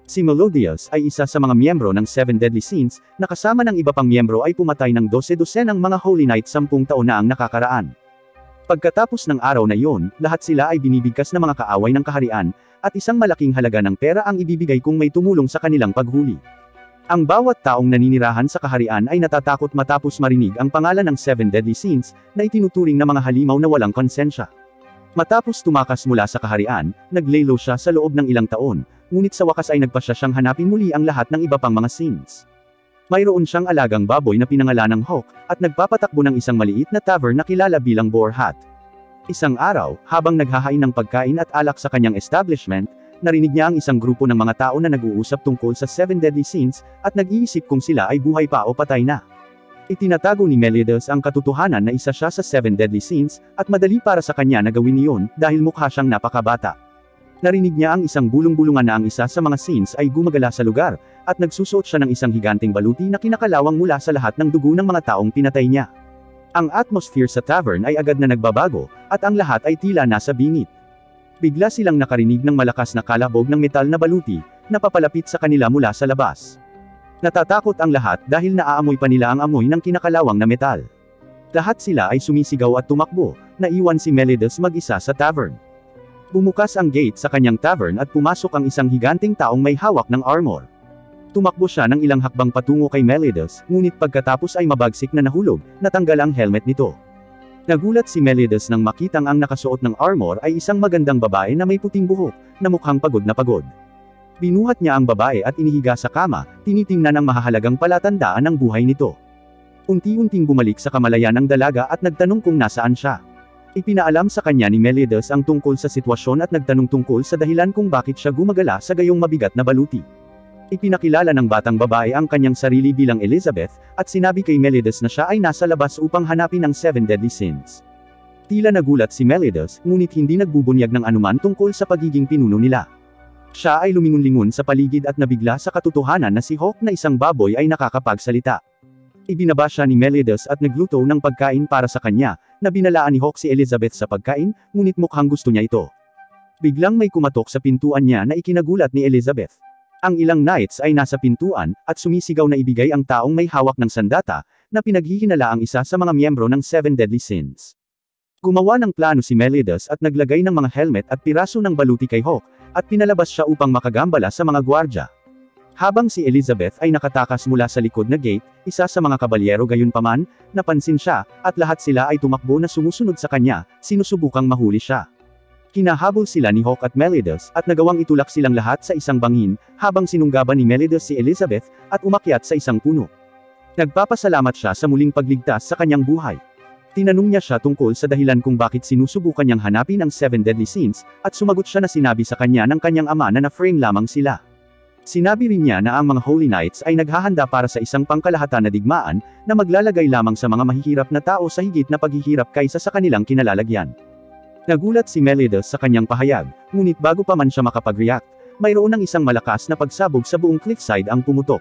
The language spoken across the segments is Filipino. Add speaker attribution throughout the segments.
Speaker 1: Si Melodious ay isa sa mga miyembro ng Seven Deadly Sins, na kasama ng iba pang miyembro ay pumatay ng 12-dosenang mga Holy Knight 10 taon na ang nakakaraan. Pagkatapos ng araw na iyon, lahat sila ay binibigkas ng mga kaaway ng kaharian, at isang malaking halaga ng pera ang ibibigay kung may tumulong sa kanilang paghuli. Ang bawat taong naninirahan sa kaharian ay natatakot matapos marinig ang pangalan ng Seven Deadly Sins, na itinuturing na mga halimaw na walang konsensya. Matapos tumakas mula sa kaharian, naglaylo siya sa loob ng ilang taon, ngunit sa wakas ay nagpasya siyang hanapin muli ang lahat ng iba pang mga sins. Mayroon siyang alagang baboy na pinangalan ng Hawk, at nagpapatakbo ng isang maliit na tavern na kilala bilang Boar Hat. Isang araw, habang naghahain ng pagkain at alak sa kanyang establishment, narinig niya ang isang grupo ng mga tao na nag-uusap tungkol sa Seven Deadly Sins, at nag-iisip kung sila ay buhay pa o patay na. Itinatago ni Meliodas ang katotohanan na isa siya sa Seven Deadly Sins, at madali para sa kanya na gawin iyon, dahil mukha siyang napakabata. Narinig niya ang isang bulong-bulungan na ang isa sa mga sins ay gumagala sa lugar, at nagsusuot siya ng isang higanting baluti na kinakalawang mula sa lahat ng dugo ng mga taong pinatay niya. Ang atmosphere sa tavern ay agad na nagbabago, at ang lahat ay tila nasa bingit. Bigla silang nakarinig ng malakas na kalabog ng metal na baluti, na papalapit sa kanila mula sa labas. Natatakot ang lahat dahil naaamoy pa nila ang amoy ng kinakalawang na metal. Lahat sila ay sumisigaw at tumakbo, naiwan si Meliodas mag-isa sa tavern. Bumukas ang gate sa kanyang tavern at pumasok ang isang higanting taong may hawak ng armor. Tumakbo siya ng ilang hakbang patungo kay Meliodas, ngunit pagkatapos ay mabagsik na nahulog, natanggal ang helmet nito. Nagulat si Meliodas nang makitang ang nakasuot ng armor ay isang magandang babae na may puting buhok, na mukhang pagod na pagod. Binuhat niya ang babae at inihiga sa kama, tinitingnan ang mahahalagang palatandaan ng buhay nito. Unti-unting bumalik sa kamalayan ang dalaga at nagtanong kung nasaan siya. Ipinaalam sa kanya ni Meliodas ang tungkol sa sitwasyon at nagtanong tungkol sa dahilan kung bakit siya gumagala sa gayong mabigat na baluti. Ipinakilala ng batang babae ang kanyang sarili bilang Elizabeth, at sinabi kay Meliodas na siya ay nasa labas upang hanapin ang Seven Deadly Sins. Tila nagulat si Meliodas, ngunit hindi nagbubunyag ng anuman tungkol sa pagiging pinuno nila. Siya ay lumingon-lingon sa paligid at nabigla sa katotohanan na si Hawk na isang baboy ay nakakapagsalita. Ibinaba siya ni Meliodas at nagluto ng pagkain para sa kanya, na binalaan ni Hawk si Elizabeth sa pagkain, ngunit mukhang gusto niya ito. Biglang may kumatok sa pintuan niya na ikinagulat ni Elizabeth. Ang ilang knights ay nasa pintuan, at sumisigaw na ibigay ang taong may hawak ng sandata, na pinaghihinala ang isa sa mga miyembro ng Seven Deadly Sins. Gumawa ng plano si Meliodas at naglagay ng mga helmet at piraso ng baluti kay Hawk, at pinalabas siya upang makagambala sa mga gwardya. Habang si Elizabeth ay nakatakas mula sa likod na gate, isa sa mga kabalyero gayunpaman, napansin siya, at lahat sila ay tumakbo na sumusunod sa kanya, sinusubukang mahuli siya. Hinahabol sila ni Hawk at Meliodas, at nagawang itulak silang lahat sa isang bangin, habang sinunggaban ni Meliodas si Elizabeth, at umakyat sa isang puno. Nagpapasalamat siya sa muling pagligtas sa kanyang buhay. Tinanong niya siya tungkol sa dahilan kung bakit sinusubukan niyang hanapin ang Seven Deadly Sins, at sumagot siya na sinabi sa kanya ng kanyang ama na na-frame lamang sila. Sinabi rin niya na ang mga Holy Knights ay naghahanda para sa isang pangkalahatan na digmaan, na maglalagay lamang sa mga mahihirap na tao sa higit na paghihirap kaysa sa kanilang kinalalagyan. Nagulat si Meliodas sa kanyang pahayag, ngunit bago pa man siya makapag-react, mayroon ng isang malakas na pagsabog sa buong cliffside ang pumutok.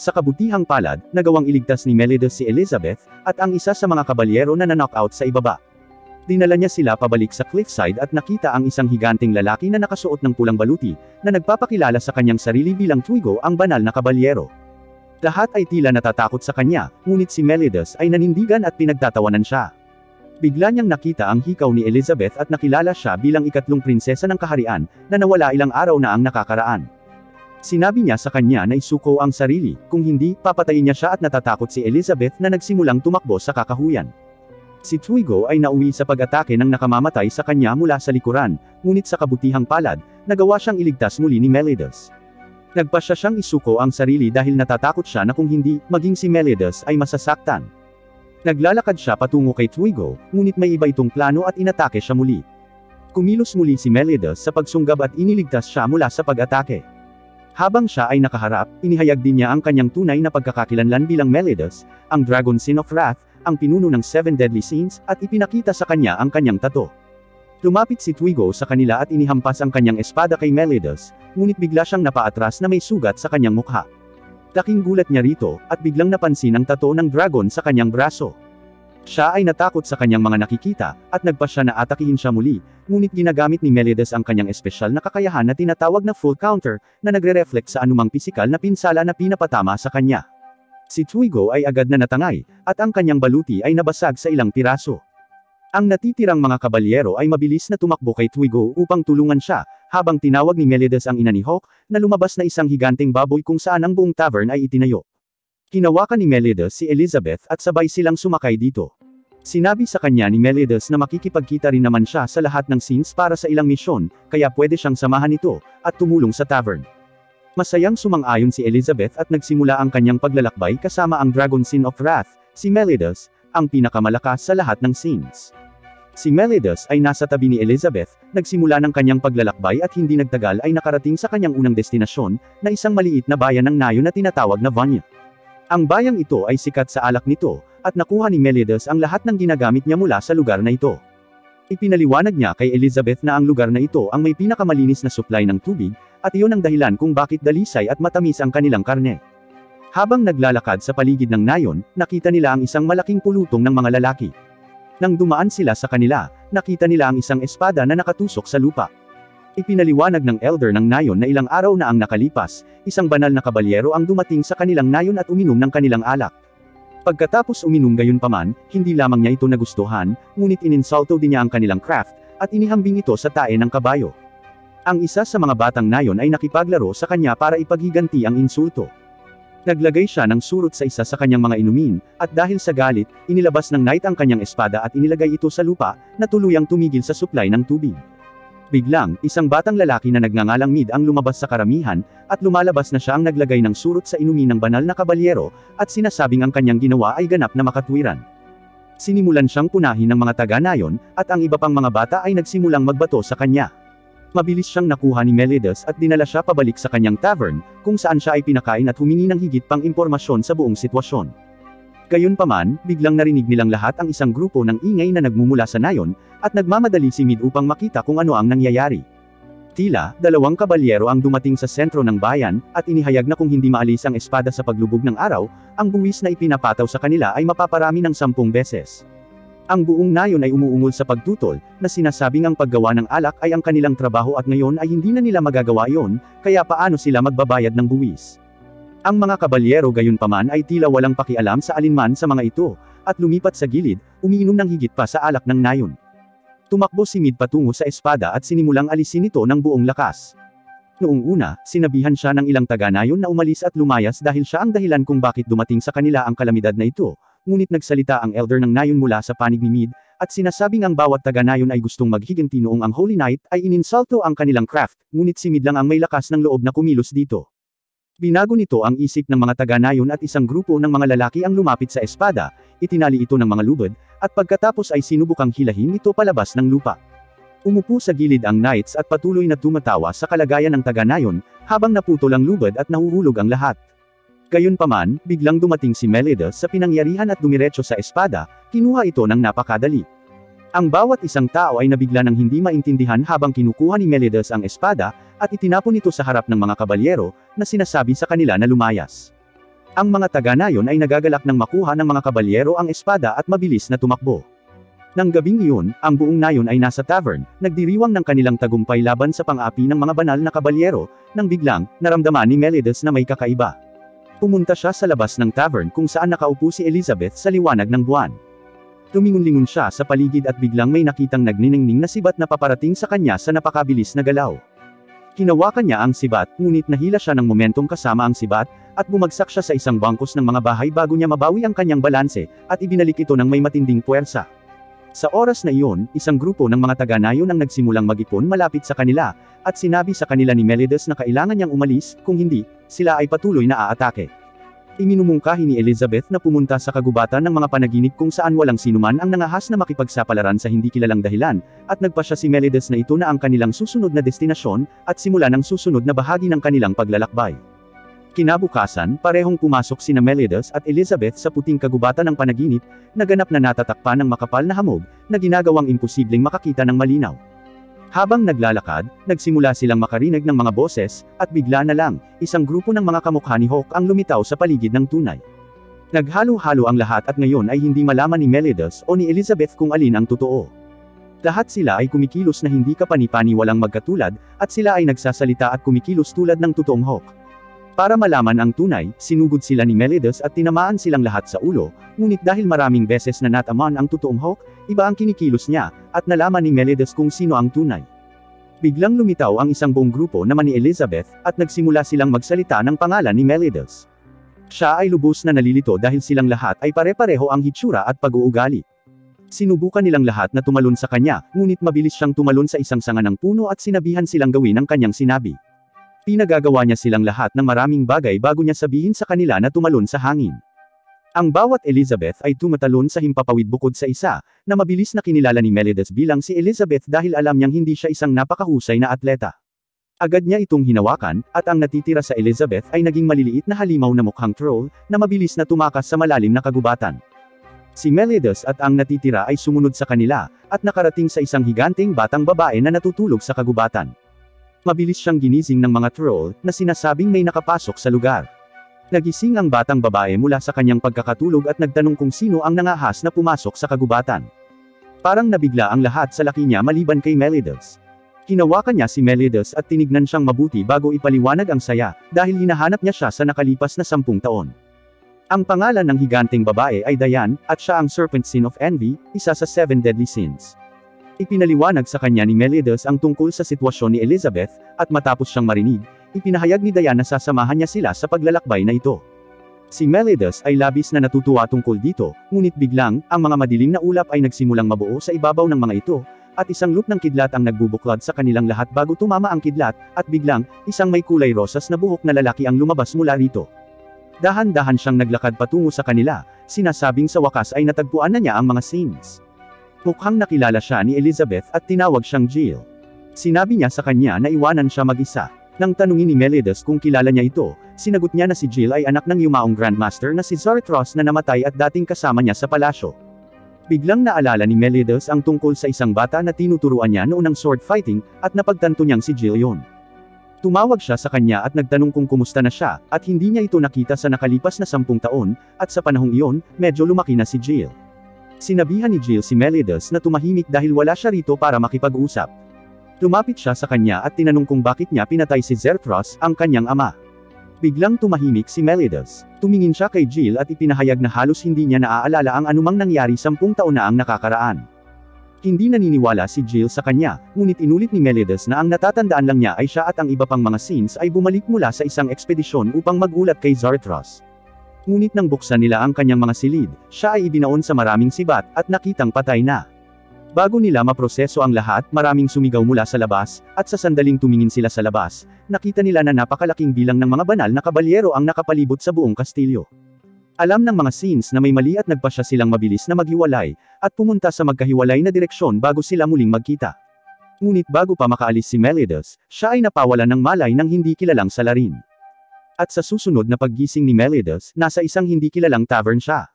Speaker 1: Sa kabutihang palad, nagawang iligtas ni Meliodas si Elizabeth, at ang isa sa mga kabalyero na na-knockout sa ibaba. Dinala niya sila pabalik sa cliffside at nakita ang isang higanting lalaki na nakasuot ng pulang baluti, na nagpapakilala sa kanyang sarili bilang Twigo, ang banal na kabalyero. Lahat ay tila natatakot sa kanya, ngunit si Meliodas ay nanindigan at pinagtatawanan siya. Bigla niyang nakita ang hikaw ni Elizabeth at nakilala siya bilang ikatlong prinsesa ng kaharian, na nawala ilang araw na ang nakakaraan. Sinabi niya sa kanya na isuko ang sarili, kung hindi, papatayin niya siya at natatakot si Elizabeth na nagsimulang tumakbo sa kakahuyan. Si Twigo ay nauwi sa pag-atake ng nakamamatay sa kanya mula sa likuran, ngunit sa kabutihang palad, nagawa siyang iligtas muli ni Meliodas. Nagpasya siyang isuko ang sarili dahil natatakot siya na kung hindi, maging si Meliodas ay masasaktan. Naglalakad siya patungo kay Twigo, ngunit may iba itong plano at inatake siya muli. Kumilos muli si Meliodas sa pagsunggab at iniligtas siya mula sa pag-atake. Habang siya ay nakaharap, inihayag din niya ang kanyang tunay na pagkakakilanlan bilang Meliodas, ang Dragon Sin of Wrath, ang pinuno ng Seven Deadly Sins, at ipinakita sa kanya ang kanyang tato. Lumapit si Twigo sa kanila at inihampas ang kanyang espada kay Meliodas, ngunit bigla siyang napaatras na may sugat sa kanyang mukha. Laking gulat niya rito, at biglang napansin ang tato ng dragon sa kanyang braso. Siya ay natakot sa kanyang mga nakikita, at nagpasya na atakihin siya muli, ngunit ginagamit ni Melides ang kanyang espesyal na kakayahan na tinatawag na full counter, na nagre-reflect sa anumang pisikal na pinsala na pinapatama sa kanya. Si Twigo ay agad na natangay, at ang kanyang baluti ay nabasag sa ilang piraso. Ang natitirang mga kabalyero ay mabilis na tumakbo kay Twigo upang tulungan siya, habang tinawag ni Melides ang ina ni Hawk, na lumabas na isang higanteng baboy kung saan ang buong tavern ay itinayo. Hinawakan ni Melides si Elizabeth at sabay silang sumakay dito. Sinabi sa kanya ni Melides na makikipagkita rin naman siya sa lahat ng scenes para sa ilang misyon, kaya pwede siyang samahan nito, at tumulong sa tavern. Masayang sumang-ayon si Elizabeth at nagsimula ang kanyang paglalakbay kasama ang Dragon Sin of Wrath, si Melides, ang pinakamalakas sa lahat ng scenes. Si Melides ay nasa tabi ni Elizabeth, nagsimula ng kanyang paglalakbay at hindi nagtagal ay nakarating sa kanyang unang destinasyon, na isang maliit na bayan ng Nayon na tinatawag na Vanya. Ang bayang ito ay sikat sa alak nito, at nakuha ni Melides ang lahat ng ginagamit niya mula sa lugar na ito. Ipinaliwanag niya kay Elizabeth na ang lugar na ito ang may pinakamalinis na supply ng tubig, at iyon ang dahilan kung bakit dalisay at matamis ang kanilang karne. Habang naglalakad sa paligid ng Nayon, nakita nila ang isang malaking pulutong ng mga lalaki. Nang dumaan sila sa kanila, nakita nila ang isang espada na nakatusok sa lupa. Ipinaliwanag ng elder ng Nayon na ilang araw na ang nakalipas, isang banal na kabalyero ang dumating sa kanilang Nayon at uminom ng kanilang alak. Pagkatapos uminom gayunpaman, hindi lamang niya ito nagustuhan, ngunit ininsulto din niya ang kanilang craft, at inihambing ito sa tae ng kabayo. Ang isa sa mga batang Nayon ay nakipaglaro sa kanya para ipaghiganti ang insulto. Naglagay siya ng surot sa isa sa kanyang mga inumin, at dahil sa galit, inilabas ng knight ang kanyang espada at inilagay ito sa lupa, na tuluyang tumigil sa supply ng tubig. Biglang, isang batang lalaki na nagngangalang Mid ang lumabas sa karamihan, at lumalabas na siya ang naglagay ng surot sa inumin ng banal na kabalyero, at sinasabing ang kanyang ginawa ay ganap na makatwiran. Sinimulan siyang punahin ng mga taga-Nayon, at ang iba pang mga bata ay nagsimulang magbato sa kanya. Mabilis siyang nakuha ni Melides at dinala siya pabalik sa kanyang tavern, kung saan siya ay pinakain at humingi ng higit pang impormasyon sa buong sitwasyon. Gayunpaman, biglang narinig nilang lahat ang isang grupo ng ingay na nagmumula sa Nayon, at nagmamadali si Mid upang makita kung ano ang nangyayari. Tila, dalawang kabalyero ang dumating sa sentro ng bayan, at inihayag na kung hindi maalis ang espada sa paglubog ng araw, ang buwis na ipinapataw sa kanila ay mapaparami ng 10 beses. Ang buong Nayon ay umuungol sa pagtutol, na sinasabing ang paggawa ng alak ay ang kanilang trabaho at ngayon ay hindi na nila magagawa iyon, kaya paano sila magbabayad ng buwis? Ang mga kabalyero gayunpaman ay tila walang pakialam sa alinman sa mga ito, at lumipat sa gilid, umiinom ng higit pa sa alak ng Nayon. Tumakbo si Mid patungo sa espada at sinimulang alisin ito ng buong lakas. Noong una, sinabihan siya ng ilang taga-Nayon na umalis at lumayas dahil siya ang dahilan kung bakit dumating sa kanila ang kalamidad na ito, ngunit nagsalita ang elder ng Nayon mula sa panig ni Mid, at sinasabing ang bawat taga-Nayon ay gustong maghiganti noong ang Holy Night ay ininsulto ang kanilang craft, ngunit si Mid lang ang may lakas ng loob na kumilos dito. Binago nito ang isip ng mga taga-Nayon at isang grupo ng mga lalaki ang lumapit sa espada, itinali ito ng mga lubid, at pagkatapos ay sinubukang hilahin ito palabas ng lupa. Umupo sa gilid ang knights at patuloy na tumatawa sa kalagayan ng taga-Nayon, habang naputol ang lubid at nahuhulog ang lahat. Gayunpaman, biglang dumating si Melides sa pinangyarihan at dumiretso sa espada, kinuha ito ng napakadali. Ang bawat isang tao ay nabigla ng hindi maintindihan habang kinukuha ni Melides ang espada, at itinapon ito sa harap ng mga kabalyero, na sinasabi sa kanila na lumayas. Ang mga taga-Nayon ay nagagalak ng makuha ng mga kabalyero ang espada at mabilis na tumakbo. Nang gabing iyon, ang buong Nayon ay nasa tavern, nagdiriwang ng kanilang tagumpay laban sa pang-api ng mga banal na kabalyero, nang biglang, naramdaman ni Melides na may kakaiba. Pumunta siya sa labas ng tavern kung saan nakaupo si Elizabeth sa liwanag ng buwan. Tumingon-lingon siya sa paligid at biglang may nakitang nagniningning na sibat na paparating sa kanya sa napakabilis na galaw. Hinawakan niya ang sibat, ngunit nahila siya ng momentum kasama ang sibat, at bumagsak siya sa isang bangkos ng mga bahay bago niya mabawi ang kanyang balanse, at ibinalik ito ng may matinding puwersa. Sa oras na iyon, isang grupo ng mga taga-Nayon ang nagsimulang mag-ipon malapit sa kanila, at sinabi sa kanila ni Melides na kailangan niyang umalis, kung hindi, sila ay patuloy na aatake. Iminumungkahi ni Elizabeth na pumunta sa kagubatan ng mga panaginip kung saan walang sinuman ang nangahas na makipagsapalaran sa hindi kilalang dahilan, at nagpasya si Melides na ito na ang kanilang susunod na destinasyon, at simula ng susunod na bahagi ng kanilang paglalakbay. Kinabukasan, parehong pumasok sina Melides at Elizabeth sa puting kagubatan ng panaginip, na ganap na natatakpan ng makapal na hamog, na ginagawang imposibleng makakita ng malinaw. Habang naglalakad, nagsimula silang makarinig ng mga boses, at bigla na lang, isang grupo ng mga kamukha ni Hawk ang lumitaw sa paligid ng tunay. Naghalo-halo ang lahat at ngayon ay hindi malaman ni Melidas o ni Elizabeth kung alin ang totoo. Lahat sila ay kumikilos na hindi kapani-paniwalang magkatulad, at sila ay nagsasalita at kumikilos tulad ng totoong Hawk. Para malaman ang tunay, sinugod sila ni Melidas at tinamaan silang lahat sa ulo, ngunit dahil maraming beses na natamaan ang totoong Hawk, iba ang kinikilos niya, at nalaman ni Melidas kung sino ang tunay. Biglang lumitaw ang isang buong grupo naman ni Elizabeth, at nagsimula silang magsalita ng pangalan ni Melidas. Siya ay lubos na nalilito dahil silang lahat ay pare-pareho ang hitsura at pag-uugali. Sinubukan nilang lahat na tumalon sa kanya, ngunit mabilis siyang tumalon sa isang sanga ng puno at sinabihan silang gawin ang kanyang sinabi. Pinagagawa niya silang lahat ng maraming bagay bago niya sabihin sa kanila na tumalon sa hangin. Ang bawat Elizabeth ay tumatalon sa himpapawid bukod sa isa, na mabilis na kinilala ni Melidas bilang si Elizabeth dahil alam niyang hindi siya isang napakahusay na atleta. Agad niya itong hinawakan, at ang natitira sa Elizabeth ay naging maliliit na halimaw na mukhang troll, na mabilis na tumakas sa malalim na kagubatan. Si Melidas at ang natitira ay sumunod sa kanila, at nakarating sa isang higanteng batang babae na natutulog sa kagubatan. Mabilis siyang ginising ng mga troll, na sinasabing may nakapasok sa lugar. Nagising ang batang babae mula sa kanyang pagkakatulog at nagtanong kung sino ang nangahas na pumasok sa kagubatan. Parang nabigla ang lahat sa laki niya maliban kay Melidas. Hinawakan niya si Melidas at tinignan siyang mabuti bago ipaliwanag ang saya, dahil hinahanap niya siya sa nakalipas na 10 taon. Ang pangalan ng higanteng babae ay Diane, at siya ang Serpent Sin of Envy, isa sa 7 deadly sins. Ipinaliwanag sa kanya ni Melidas ang tungkol sa sitwasyon ni Elizabeth, at matapos siyang marinig, ipinahayag ni Diane na sasamahan niya sila sa paglalakbay na ito. Si Melidas ay labis na natutuwa tungkol dito, ngunit biglang, ang mga madilim na ulap ay nagsimulang mabuo sa ibabaw ng mga ito, at isang loop ng kidlat ang nagbubuklod sa kanilang lahat bago tumama ang kidlat, at biglang, isang may kulay rosas na buhok na lalaki ang lumabas mula rito. Dahan-dahan siyang naglakad patungo sa kanila, sinasabing sa wakas ay natagpuan na niya ang mga sins. Mukhang nakilala siya ni Elizabeth at tinawag siyang Jill. Sinabi niya sa kanya na iwanan siya mag-isa. Nang tanungin ni Melidas kung kilala niya ito, sinagot niya na si Jill ay anak ng yumaong Grandmaster na si Zartros na namatay at dating kasama niya sa palasyo. Biglang naalala ni Melidas ang tungkol sa isang bata na tinuturuan niya noon ng sword fighting, at napagtanto niyang si Jill yon. Tumawag siya sa kanya at nagtanong kung kumusta na siya, at hindi niya ito nakita sa nakalipas na 10 taon, at sa panahong iyon, medyo lumaki na si Jill. Sinabihan ni Jill si Melidas na tumahimik dahil wala siya rito para makipag-usap. Lumapit siya sa kanya at tinanong kung bakit niya pinatay si Zartros, ang kanyang ama. Biglang tumahimik si Melidas. Tumingin siya kay Jill at ipinahayag na halos hindi niya naaalala ang anumang nangyari 10 taon na ang nakakaraan. Hindi naniniwala si Jill sa kanya, ngunit inulit ni Melidas na ang natatandaan lang niya ay siya at ang iba pang mga sins ay bumalik mula sa isang ekspedisyon upang magulat kay Zartros. Ngunit nang buksan nila ang kanyang mga silid, siya ay ibinaon sa maraming sibat, at nakitang patay na. Bago nila maproseso ang lahat, maraming sumigaw mula sa labas, at sa sandaling tumingin sila sa labas, nakita nila na napakalaking bilang ng mga banal na kabalyero ang nakapalibot sa buong kastilyo. Alam ng mga sins na may mali at nagpasya silang mabilis na maghiwalay, at pumunta sa magkahiwalay na direksyon bago sila muling magkita. Ngunit bago pa makaalis si Melidas, siya ay napawalan ng malay ng hindi kilalang salarin. At sa susunod na paggising ni Melidas, nasa isang hindi kilalang tavern siya.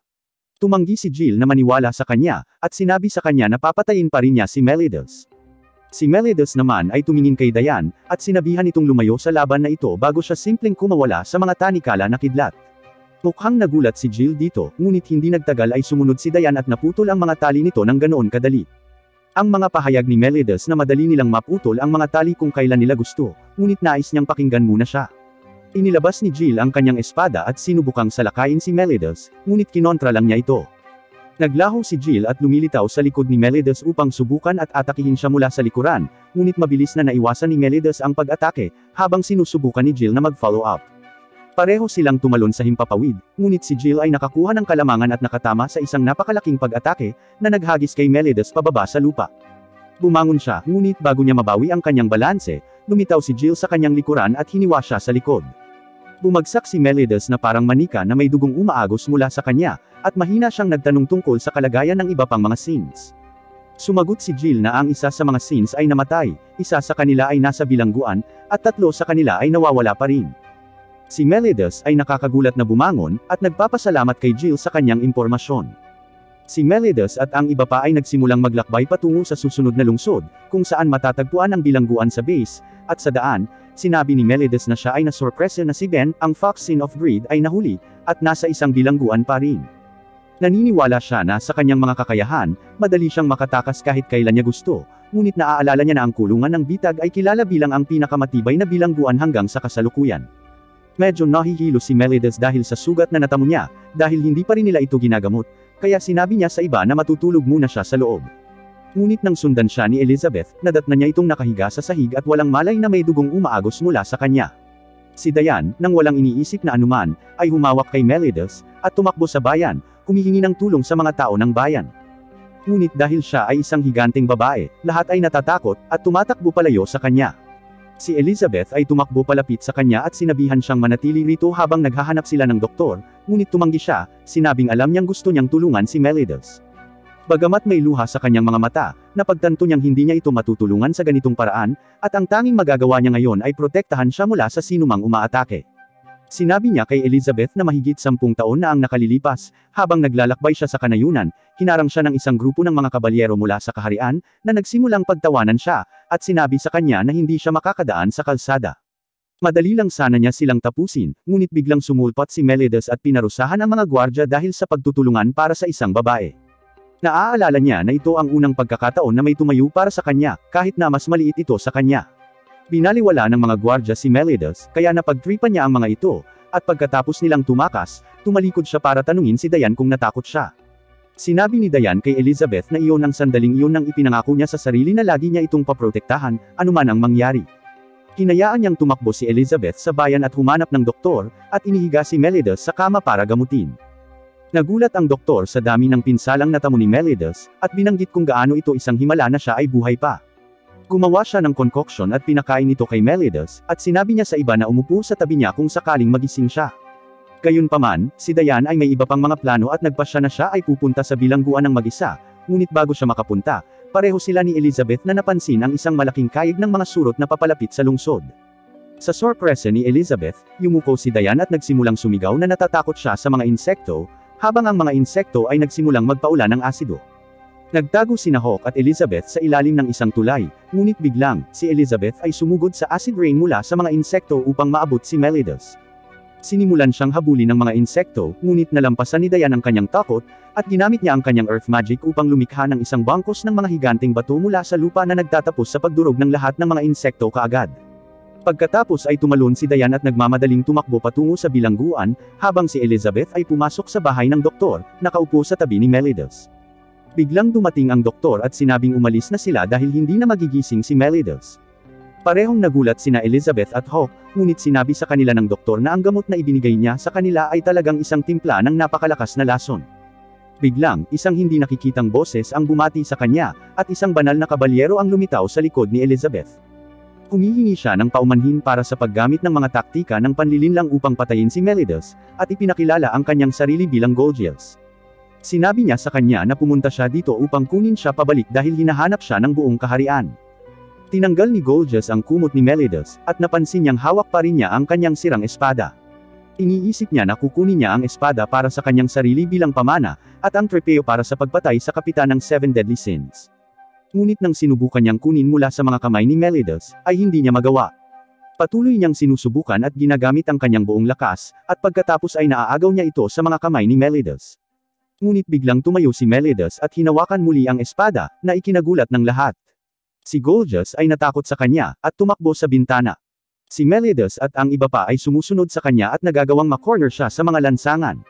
Speaker 1: Tumanggi si Jill na maniwala sa kanya, at sinabi sa kanya na papatayin pa rin niya si Melidas. Si Melidas naman ay tumingin kay Diane, at sinabihan itong lumayo sa laban na ito bago siya simpleng kumawala sa mga tanikala na kidlat. Mukhang nagulat si Jill dito, ngunit hindi nagtagal ay sumunod si Diane at naputol ang mga tali nito ng ganoon kadali. Ang mga pahayag ni Melidas na madali nilang maputol ang mga tali kung kailan nila gusto, ngunit nais niyang pakinggan muna siya. Inilabas ni Jill ang kanyang espada at sinubukang salakayin si Melidas, ngunit kinontra lang niya ito. Naglaho si Jill at lumilitaw sa likod ni Melidas upang subukan at atakihin siya mula sa likuran, ngunit mabilis na naiwasan ni Melidas ang pag-atake, habang sinusubukan ni Jill na mag-follow up. Pareho silang tumalon sa himpapawid, ngunit si Jill ay nakakuha ng kalamangan at nakatama sa isang napakalaking pag-atake, na naghagis kay Melidas pababa sa lupa. Bumangon siya, ngunit bago niya mabawi ang kanyang balanse, lumitaw si Jill sa kanyang likuran at hiniwa siya sa likod. Bumagsak si Melidas na parang manika na may dugong umaagos mula sa kanya, at mahina siyang nagtanong tungkol sa kalagayan ng iba pang mga sins. Sumagot si Jill na ang isa sa mga sins ay namatay, isa sa kanila ay nasa bilangguan, at 3 sa kanila ay nawawala pa rin. Si Melidas ay nakakagulat na bumangon, at nagpapasalamat kay Jill sa kanyang impormasyon. Si Melidas at ang iba pa ay nagsimulang maglakbay patungo sa susunod na lungsod, kung saan matatagpuan ang bilangguan sa base, at sa daan, Sinabi ni Melides na siya ay nasurpresa na si Ben, ang Fox Sin of Greed ay nahuli, at nasa isang bilangguan pa rin. Naniniwala siya na sa kanyang mga kakayahan, madali siyang makatakas kahit kailan niya gusto, ngunit naaalala niya na ang kulungan ng bitag ay kilala bilang ang pinakamatibay na bilangguan hanggang sa kasalukuyan. Medyo nahihilo si Melides dahil sa sugat na natamo niya, dahil hindi pa rin nila ito ginagamot, kaya sinabi niya sa iba na matutulog muna siya sa loob. Ngunit nang sundan siya ni Elizabeth, nadatna niya itong nakahiga sa sahig at walang malay na may dugong umaagos mula sa kanya. Si Diane, nang walang iniisip na anuman, ay humawak kay Melides, at tumakbo sa bayan, humihingi ng tulong sa mga tao ng bayan. Ngunit dahil siya ay isang higanteng babae, lahat ay natatakot, at tumatakbo palayo sa kanya. Si Elizabeth ay tumakbo palapit sa kanya at sinabihan siyang manatili rito habang naghahanap sila ng doktor, ngunit tumanggi siya, sinabing alam niyang gusto niyang tulungan si Melides. Bagamat may luha sa kanyang mga mata, napagtanto niyang hindi niya ito matutulungan sa ganitong paraan, at ang tanging magagawa niya ngayon ay protektahan siya mula sa sinumang umaatake. Sinabi niya kay Elizabeth na mahigit 10 taon na ang nakalilipas, habang naglalakbay siya sa kanayunan, hinarang siya ng isang grupo ng mga kabalyero mula sa kaharian, na nagsimulang pagtawanan siya, at sinabi sa kanya na hindi siya makakadaan sa kalsada. Madali lang sana niya silang tapusin, ngunit biglang sumulpat si Melides at pinarusahan ang mga gwardya dahil sa pagtutulungan para sa isang babae. Naaalala niya na ito ang unang pagkakataon na may tumayo para sa kanya, kahit na mas maliit ito sa kanya. Binaliwala ng mga gwardya si Melides, kaya napagtripan niya ang mga ito, at pagkatapos nilang tumakas, tumalikod siya para tanungin si Diane kung natakot siya. Sinabi ni Diane kay Elizabeth na iyon ang sandaling iyon nang ipinangako niya sa sarili na lagi niya itong paprotektahan, anuman ang mangyari. Hinayaan niyang tumakbo si Elizabeth sa bayan at humanap ng doktor, at inihiga si Melides sa kama para gamutin. Nagulat ang doktor sa dami ng pinsalang natamo ni Melides, at binanggit kung gaano ito isang himala na siya ay buhay pa. Gumawa siya ng concoction at pinakain ito kay Melides, at sinabi niya sa iba na umupo sa tabi niya kung sakaling magising siya. Gayunpaman, si Diane ay may iba pang mga plano at nagpasya na siya ay pupunta sa bilangguan ng mag-isa, ngunit bago siya makapunta, pareho sila ni Elizabeth na napansin ang isang malaking kayig ng mga surot na papalapit sa lungsod. Sa sorpresa ni Elizabeth, yumuko si Diane at nagsimulang sumigaw na natatakot siya sa mga insekto, habang ang mga insekto ay nagsimulang magpaulan ng asido. Nagtago sina Hawk at Elizabeth sa ilalim ng isang tulay, ngunit biglang, si Elizabeth ay sumugod sa acid rain mula sa mga insekto upang maabot si Melides. Sinimulan siyang habulin ng mga insekto, ngunit nalampasan ni Diane ang kanyang takot, at ginamit niya ang kanyang earth magic upang lumikha ng isang bangkos ng mga higanteng bato mula sa lupa na nagtatapos sa pagdurog ng lahat ng mga insekto kaagad. Pagkatapos ay tumalon si Diane at nagmamadaling tumakbo patungo sa bilangguan, habang si Elizabeth ay pumasok sa bahay ng doktor, nakaupo sa tabi ni Melides. Biglang dumating ang doktor at sinabing umalis na sila dahil hindi na magigising si Melides. Parehong nagulat sina Elizabeth at Hawk, ngunit sinabi sa kanila ng doktor na ang gamot na ibinigay niya sa kanila ay talagang isang timpla ng napakalakas na lason. Biglang, isang hindi nakikitang boses ang bumati sa kanya, at isang banal na kabalyero ang lumitaw sa likod ni Elizabeth. Humihingi siya ng paumanhin para sa paggamit ng mga taktika ng panlilinlang upang patayin si Melides, at ipinakilala ang kanyang sarili bilang Gorgias. Sinabi niya sa kanya na pumunta siya dito upang kunin siya pabalik dahil hinahanap siya ng buong kaharian. Tinanggal ni Gorgias ang kumot ni Melides, at napansin niyang hawak pa rin niya ang kanyang sirang espada. Iniisip niya na kukunin niya ang espada para sa kanyang sarili bilang pamana, at ang trepeo para sa pagpatay sa kapitan ng 7 Deadly Sins. Ngunit nang sinubukan niyang kunin mula sa mga kamay ni Melides, ay hindi niya magawa. Patuloy niyang sinusubukan at ginagamit ang kanyang buong lakas, at pagkatapos ay naaagaw niya ito sa mga kamay ni Melides. Ngunit biglang tumayo si Melides at hinawakan muli ang espada, na ikinagulat ng lahat. Si Gorgias ay natakot sa kanya, at tumakbo sa bintana. Si Melides at ang iba pa ay sumusunod sa kanya at nagagawang makorner siya sa mga lansangan.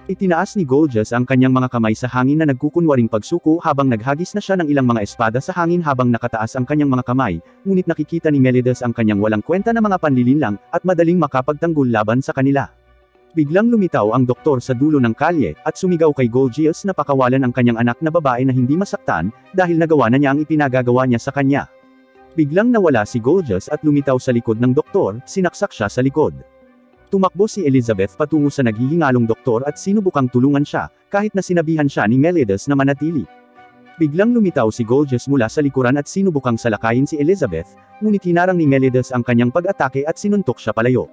Speaker 1: Itinaas ni Gorgias ang kanyang mga kamay sa hangin na nagkukunwaring pagsuko habang naghagis na siya ng ilang mga espada sa hangin habang nakataas ang kanyang mga kamay, ngunit nakikita ni Melides ang kanyang walang kwenta na mga panlilinlang, at madaling makapagtanggol laban sa kanila. Biglang lumitaw ang doktor sa dulo ng kalye, at sumigaw kay Gorgias na pakawalan ang kanyang anak na babae na hindi masaktan, dahil nagawa na niya ang ipinagagawa niya sa kanya. Biglang nawala si Gorgias at lumitaw sa likod ng doktor, sinaksak siya sa likod. Tumakbo si Elizabeth patungo sa naghihingalong doktor at sinubukang tulungan siya, kahit na sinabihan siya ni Melides na manatili. Biglang lumitaw si Gorgias mula sa likuran at sinubukang salakayin si Elizabeth, ngunit hinarang ni Melides ang kanyang pag-atake at sinuntok siya palayo.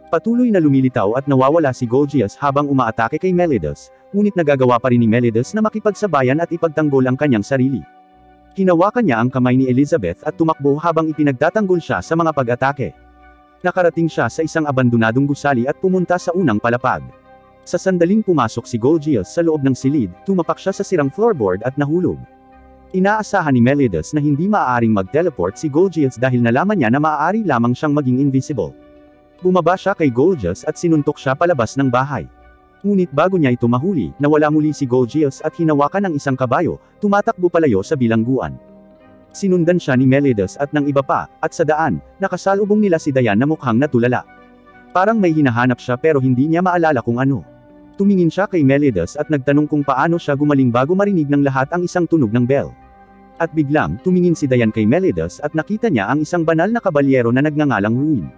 Speaker 1: Patuloy na lumilitaw at nawawala si Gorgias habang umaatake kay Melides, ngunit nagagawa pa rin ni Melides na makipagsabayan at ipagtanggol ang kanyang sarili. Hinawakan niya ang kamay ni Elizabeth at tumakbo habang ipinagtatanggol siya sa mga pag-atake. Nakarating siya sa isang abandonadong gusali at pumunta sa unang palapag. Sa sandaling pumasok si Gorgias sa loob ng silid, tumapak siya sa sirang floorboard at nahulog. Inaasahan ni Meliadus na hindi maaaring mag-teleport si Gorgias dahil nalaman niya na maaari lamang siyang maging invisible. Bumaba siya kay Gorgias at sinuntok siya palabas ng bahay. Ngunit bago niya ito mahuli, nawala muli si Gorgias at hinawakan ng isang kabayo, tumatakbo palayo sa bilangguan. Sinundan siya ni Meliadus at ng iba pa, at sa daan, nakasalubong nila si Dayan na mukhang natulala. Parang may hinahanap siya pero hindi niya maalala kung ano. Tumingin siya kay Meliadus at nagtanong kung paano siya gumaling bago marinig ng lahat ang isang tunog ng bell. At biglang, tumingin si Dayan kay Meliadus at nakita niya ang isang banal na kabalyero na nagngangalang Ruin.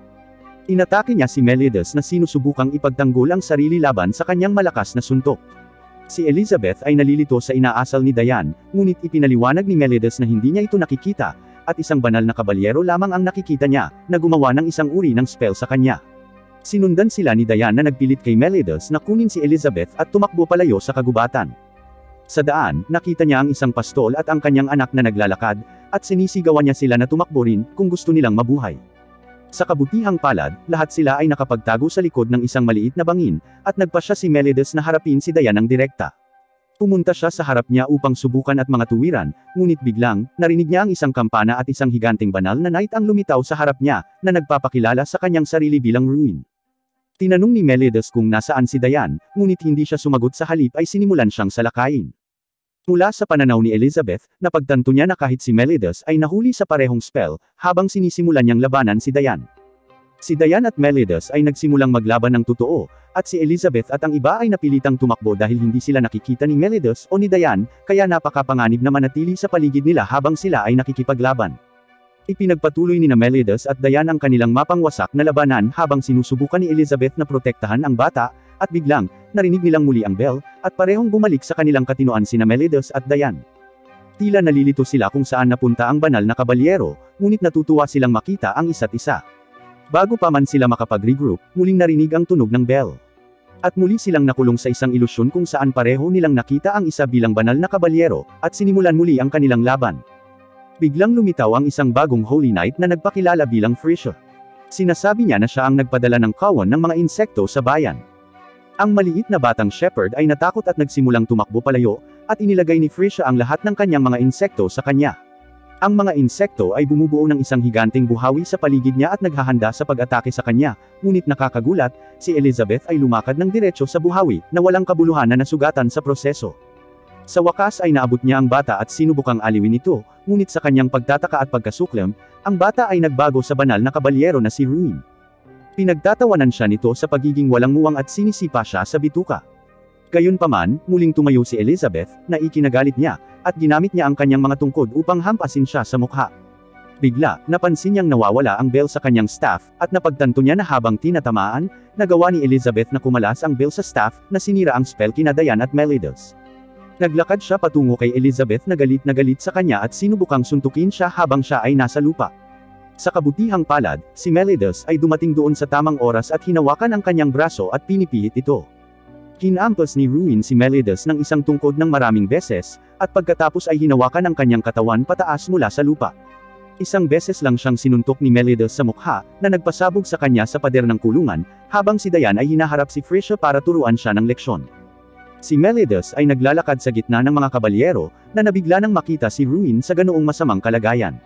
Speaker 1: Inatake niya si Meliadus na sinusubukang ipagtanggol ang sarili laban sa kanyang malakas na suntok. Si Elizabeth ay nalilito sa inaasal ni Dayan, ngunit ipinaliwanag ni Meliadus na hindi niya ito nakikita, at isang banal na kabalyero lamang ang nakikita niya, na gumawa ng isang uri ng spell sa kanya. Sinundan sila ni Dayan na nagpilit kay Meliadus na kunin si Elizabeth at tumakbo palayo sa kagubatan. Sa daan, nakita niya ang isang pastol at ang kanyang anak na naglalakad, at sinisigawan niya sila na tumakbo rin, kung gusto nilang mabuhay. Sa kabutihang palad, lahat sila ay nakapagtago sa likod ng isang maliit na bangin, at nagpasya si Meliadus na harapin si Dayan ng direkta. Pumunta siya sa harap niya upang subukan at mga tuwiran, ngunit biglang, narinig niya ang isang kampana at isang higanting banal na knight ang lumitaw sa harap niya, na nagpapakilala sa kanyang sarili bilang Ruin. Tinanong ni Meliadus kung nasaan si Dayan, ngunit hindi siya sumagot, sa halip ay sinimulan siyang salakayin. Mula sa pananaw ni Elizabeth, napagtanto niya na kahit si Meliadus ay nahuli sa parehong spell, habang sinisimulan niyang labanan si Dayan. Si Dayan at Meliadus ay nagsimulang maglaban ng totoo, at si Elizabeth at ang iba ay napilitang tumakbo dahil hindi sila nakikita ni Meliadus o ni Dayan, kaya napakapanganib na manatili sa paligid nila habang sila ay nakikipaglaban. Ipinagpatuloy ni Meliadus at Dayan ang kanilang mapangwasak na labanan habang sinusubukan ni Elizabeth na protektahan ang bata, at biglang, narinig nilang muli ang bell, at parehong bumalik sa kanilang katinoan sina Meliadus at Dayan. Tila nalilito sila kung saan napunta ang banal na kabalyero, ngunit natutuwa silang makita ang isa't isa. Bago pa man sila makapag-regroup, muling narinig ang tunog ng bell. At muli silang nakulong sa isang ilusyon kung saan pareho nilang nakita ang isa bilang banal na kabalyero, at sinimulan muli ang kanilang laban. Biglang lumitaw ang isang bagong Holy Knight na nagpakilala bilang Frisia. Sinasabi niya na siya ang nagpadala ng kawon ng mga insekto sa bayan. Ang maliit na batang shepherd ay natakot at nagsimulang tumakbo palayo, at inilagay ni Frisia ang lahat ng kanyang mga insekto sa kanya. Ang mga insekto ay bumubuo ng isang higanting buhawi sa paligid niya at naghahanda sa pag-atake sa kanya, ngunit nakakagulat, si Elizabeth ay lumakad ng diretso sa buhawi, na walang kabuluhan na nasugatan sa proseso. Sa wakas ay naabot niya ang bata at sinubukang aliwin ito, ngunit sa kanyang pagtataka at pagkasuklam, ang bata ay nagbago sa banal na kabalyero na si Ruin. Pinagtatawanan siya nito sa pagiging walang muwang at sinisipa siya sa bituka. Gayunpaman, muling tumayo si Elizabeth, na ikinagalit niya, at ginamit niya ang kanyang mga tungkod upang hampasin siya sa mukha. Bigla, napansin niyang nawawala ang bell sa kanyang staff, at napagtanto niya na habang tinatamaan, nagawa ni Elizabeth na kumalas ang bell sa staff, na sinira ang spell kina Dayan at Meliadus. Naglakad siya patungo kay Elizabeth na galit sa kanya at sinubukang suntukin siya habang siya ay nasa lupa. Sa kabutihang palad, si Meliadus ay dumating doon sa tamang oras at hinawakan ang kanyang braso at pinipihit ito. Kinampas ni Ruin si Meliadus ng isang tungkod ng maraming beses, at pagkatapos ay hinawakan ang kanyang katawan pataas mula sa lupa. Isang beses lang siyang sinuntok ni Meliadus sa mukha, na nagpasabog sa kanya sa pader ng kulungan, habang si Dayan ay hinaharap si Frisia para turuan siya ng leksyon. Si Meliadus ay naglalakad sa gitna ng mga kabalyero, na nabigla nang makita si Ruin sa ganoong masamang kalagayan.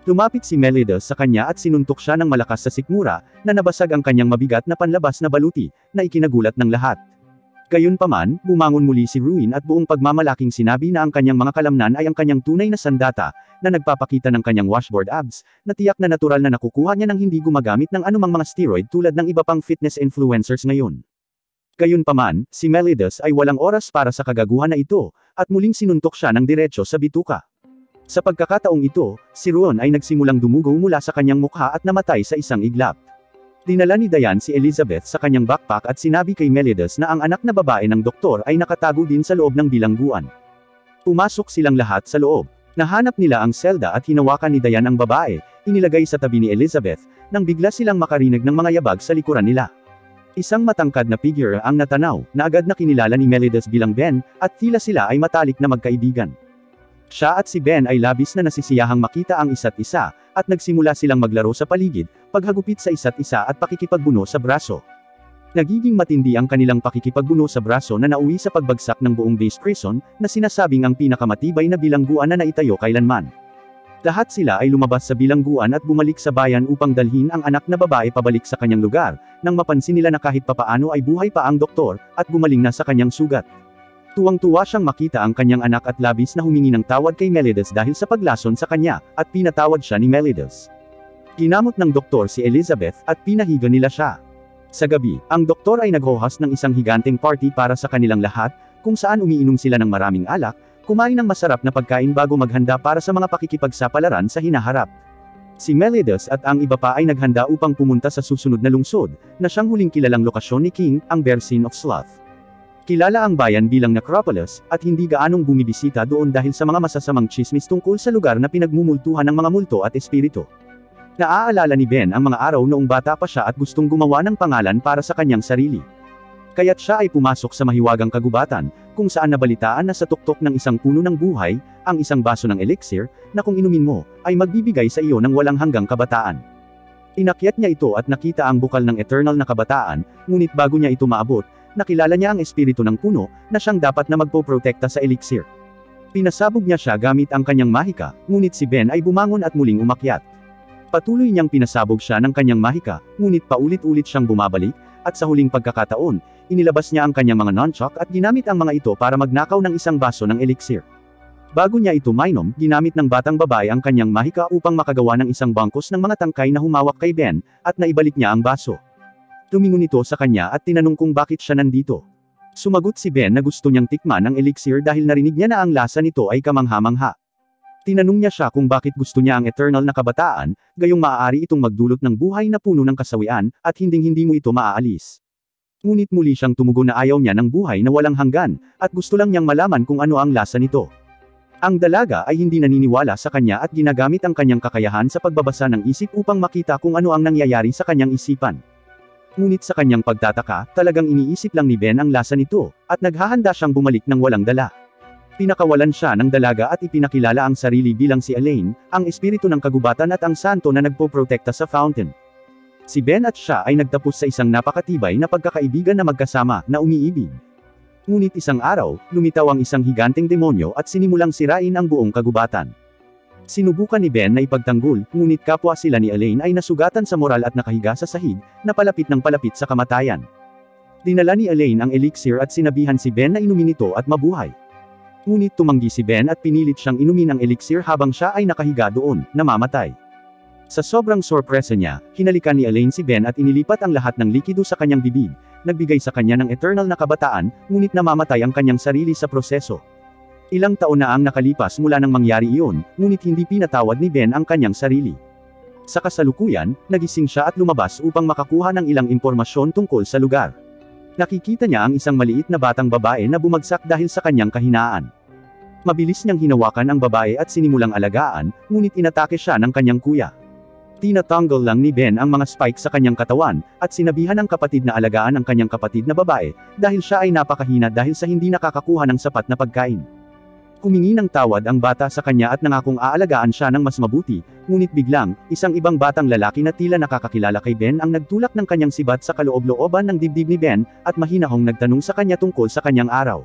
Speaker 1: Lumapit si Meliadus sa kanya at sinuntok siya ng malakas sa sikmura, na nabasag ang kanyang mabigat na panlabas na baluti, na ikinagulat ng lahat. Gayunpaman, bumangon muli si Ruin at buong pagmamalaking sinabi na ang kanyang mga kalamnan ay ang kanyang tunay na sandata, na nagpapakita ng kanyang washboard abs, na tiyak na natural na nakukuha niya nang hindi gumagamit ng anumang mga steroid tulad ng iba pang fitness influencers ngayon. Gayunpaman, si Meliadus ay walang oras para sa kagaguhan na ito, at muling sinuntok siya ng diretso sa bituka. Sa pagkakataong ito, si Ruin ay nagsimulang dumugo mula sa kanyang mukha at namatay sa isang iglap. Dinala ni Dayan si Elizabeth sa kanyang backpack at sinabi kay Meliadus na ang anak na babae ng doktor ay nakatago din sa loob ng bilangguan. Pumasok silang lahat sa loob. Nahanap nila ang selda at hinawakan ni Dayan ang babae, inilagay sa tabi ni Elizabeth, nang bigla silang makarinig ng mga yabag sa likuran nila. Isang matangkad na figure ang natanaw, na agad na kinilala ni Meliadus bilang Ben, at tila sila ay matalik na magkaibigan. Siya at si Ben ay labis na nasisiyahang makita ang isa't isa, at nagsimula silang maglaro sa paligid, paghagupit sa isa't isa at pakikipagbuno sa braso. Nagiging matindi ang kanilang pakikipagbuno sa braso na nauwi sa pagbagsak ng buong base prison, na sinasabing ang pinakamatibay na bilangguan na naitayo kailanman. Lahat sila ay lumabas sa bilangguan at bumalik sa bayan upang dalhin ang anak na babae pabalik sa kanyang lugar, nang mapansin nila na kahit papaano ay buhay pa ang doktor, at gumaling na sa kanyang sugat. Tuwang-tuwa siyang makita ang kanyang anak at labis na humingi ng tawad kay Meliodas dahil sa paglason sa kanya, at pinatawad siya ni Meliodas. Ginamot ng doktor si Elizabeth, at pinahiga nila siya. Sa gabi, ang doktor ay nag-host ng isang higanteng party para sa kanilang lahat, kung saan umiinom sila ng maraming alak, kumain ng masarap na pagkain bago maghanda para sa mga pakikipagsapalaran sa hinaharap. Si Meliodas at ang iba pa ay naghanda upang pumunta sa susunod na lungsod, na siyang huling kilalang lokasyon ni King, ang Bersin of Sloth. Kilala ang bayan bilang Necropolis, at hindi gaanong bumibisita doon dahil sa mga masasamang tsismis tungkol sa lugar na pinagmumultuhan ng mga multo at espiritu. Naaalala ni Ben ang mga araw noong bata pa siya at gustong gumawa ng pangalan para sa kanyang sarili. Kaya't siya ay pumasok sa mahiwagang kagubatan, kung saan nabalitaan na sa tuktok ng isang puno ng buhay, ang isang baso ng elixir, na kung inumin mo, ay magbibigay sa iyo ng walang hanggang kabataan. Inakyat niya ito at nakita ang bukal ng eternal na kabataan, ngunit bago niya ito maabot, nakilala niya ang espiritu ng puno, na siyang dapat na magpoprotekta sa elixir. Pinasabog niya siya gamit ang kanyang mahika, ngunit si Ben ay bumangon at muling umakyat. Patuloy niyang pinasabog siya ng kanyang mahika, ngunit paulit-ulit siyang bumabalik, at sa huling pagkakataon, inilabas niya ang kanyang mga nunchuck at ginamit ang mga ito para magnakaw ng isang baso ng elixir. Bago niya ito mainom, ginamit ng batang babae ang kanyang mahika upang makagawa ng isang bangkos ng mga tangkay na humawak kay Ben, at naibalik niya ang baso. Tumingon ito sa kanya at tinanong kung bakit siya nandito. Sumagot si Ben na gusto niyang tikman ang elixir dahil narinig niya na ang lasa nito ay kamangha-mangha. Tinanong niya siya kung bakit gusto niya ang eternal na kabataan, gayong maaari itong magdulot ng buhay na puno ng kasawian, at hinding-hindi mo ito maaalis. Ngunit muli siyang tumugon na ayaw niya ng buhay na walang hanggan, at gusto lang niyang malaman kung ano ang lasa nito. Ang dalaga ay hindi naniniwala sa kanya at ginagamit ang kanyang kakayahan sa pagbabasa ng isip upang makita kung ano ang nangyayari sa kanyang isipan. Ngunit sa kanyang pagtataka, talagang iniisip lang ni Ben ang lasa nito, at naghahanda siyang bumalik ng walang dala. Pinakawalan siya ng dalaga at ipinakilala ang sarili bilang si Elaine, ang espiritu ng kagubatan at ang santo na nagpoprotekta sa fountain. Si Ben at siya ay nagtapos sa isang napakatibay na pagkakaibigan na magkasama, na umiibig. Ngunit isang araw, lumitaw ang isang higanteng demonyo at sinimulang sirain ang buong kagubatan. Sinubukan ni Ben na ipagtanggol, ngunit kapwa sila ni Elaine ay nasugatan sa moral at nakahiga sa sahig, na palapit ng palapit sa kamatayan. Dinala ni Elaine ang elixir at sinabihan si Ben na inumin ito at mabuhay. Ngunit tumanggi si Ben at pinilit siyang inumin ang elixir habang siya ay nakahiga doon, namamatay. Sa sobrang sorpresa niya, hinalikan ni Elaine si Ben at inilipat ang lahat ng likido sa kanyang bibig, nagbigay sa kanya ng eternal na kabataan, ngunit namamatay ang kanyang sarili sa proseso. Ilang taon na ang nakalipas mula nang mangyari iyon, ngunit hindi pinatawad ni Ben ang kanyang sarili. Sa kasalukuyan, nagising siya at lumabas upang makakuha ng ilang impormasyon tungkol sa lugar. Nakikita niya ang isang maliit na batang babae na bumagsak dahil sa kanyang kahinaan. Mabilis niyang hinawakan ang babae at sinimulang alagaan, ngunit inatake siya ng kanyang kuya. Tinatanggal lang ni Ben ang mga spike sa kanyang katawan, at sinabihan ng kapatid na alagaan ang kanyang kapatid na babae, dahil siya ay napakahina dahil sa hindi nakakakuha ng sapat na pagkain. Humingi ng tawad ang bata sa kanya at nangakong aalagaan siya ng mas mabuti, ngunit biglang, isang ibang batang lalaki na tila nakakakilala kay Ben ang nagtulak ng kanyang sibat sa kaloob-looban ng dibdib ni Ben, at mahinahong nagtanong sa kanya tungkol sa kanyang araw.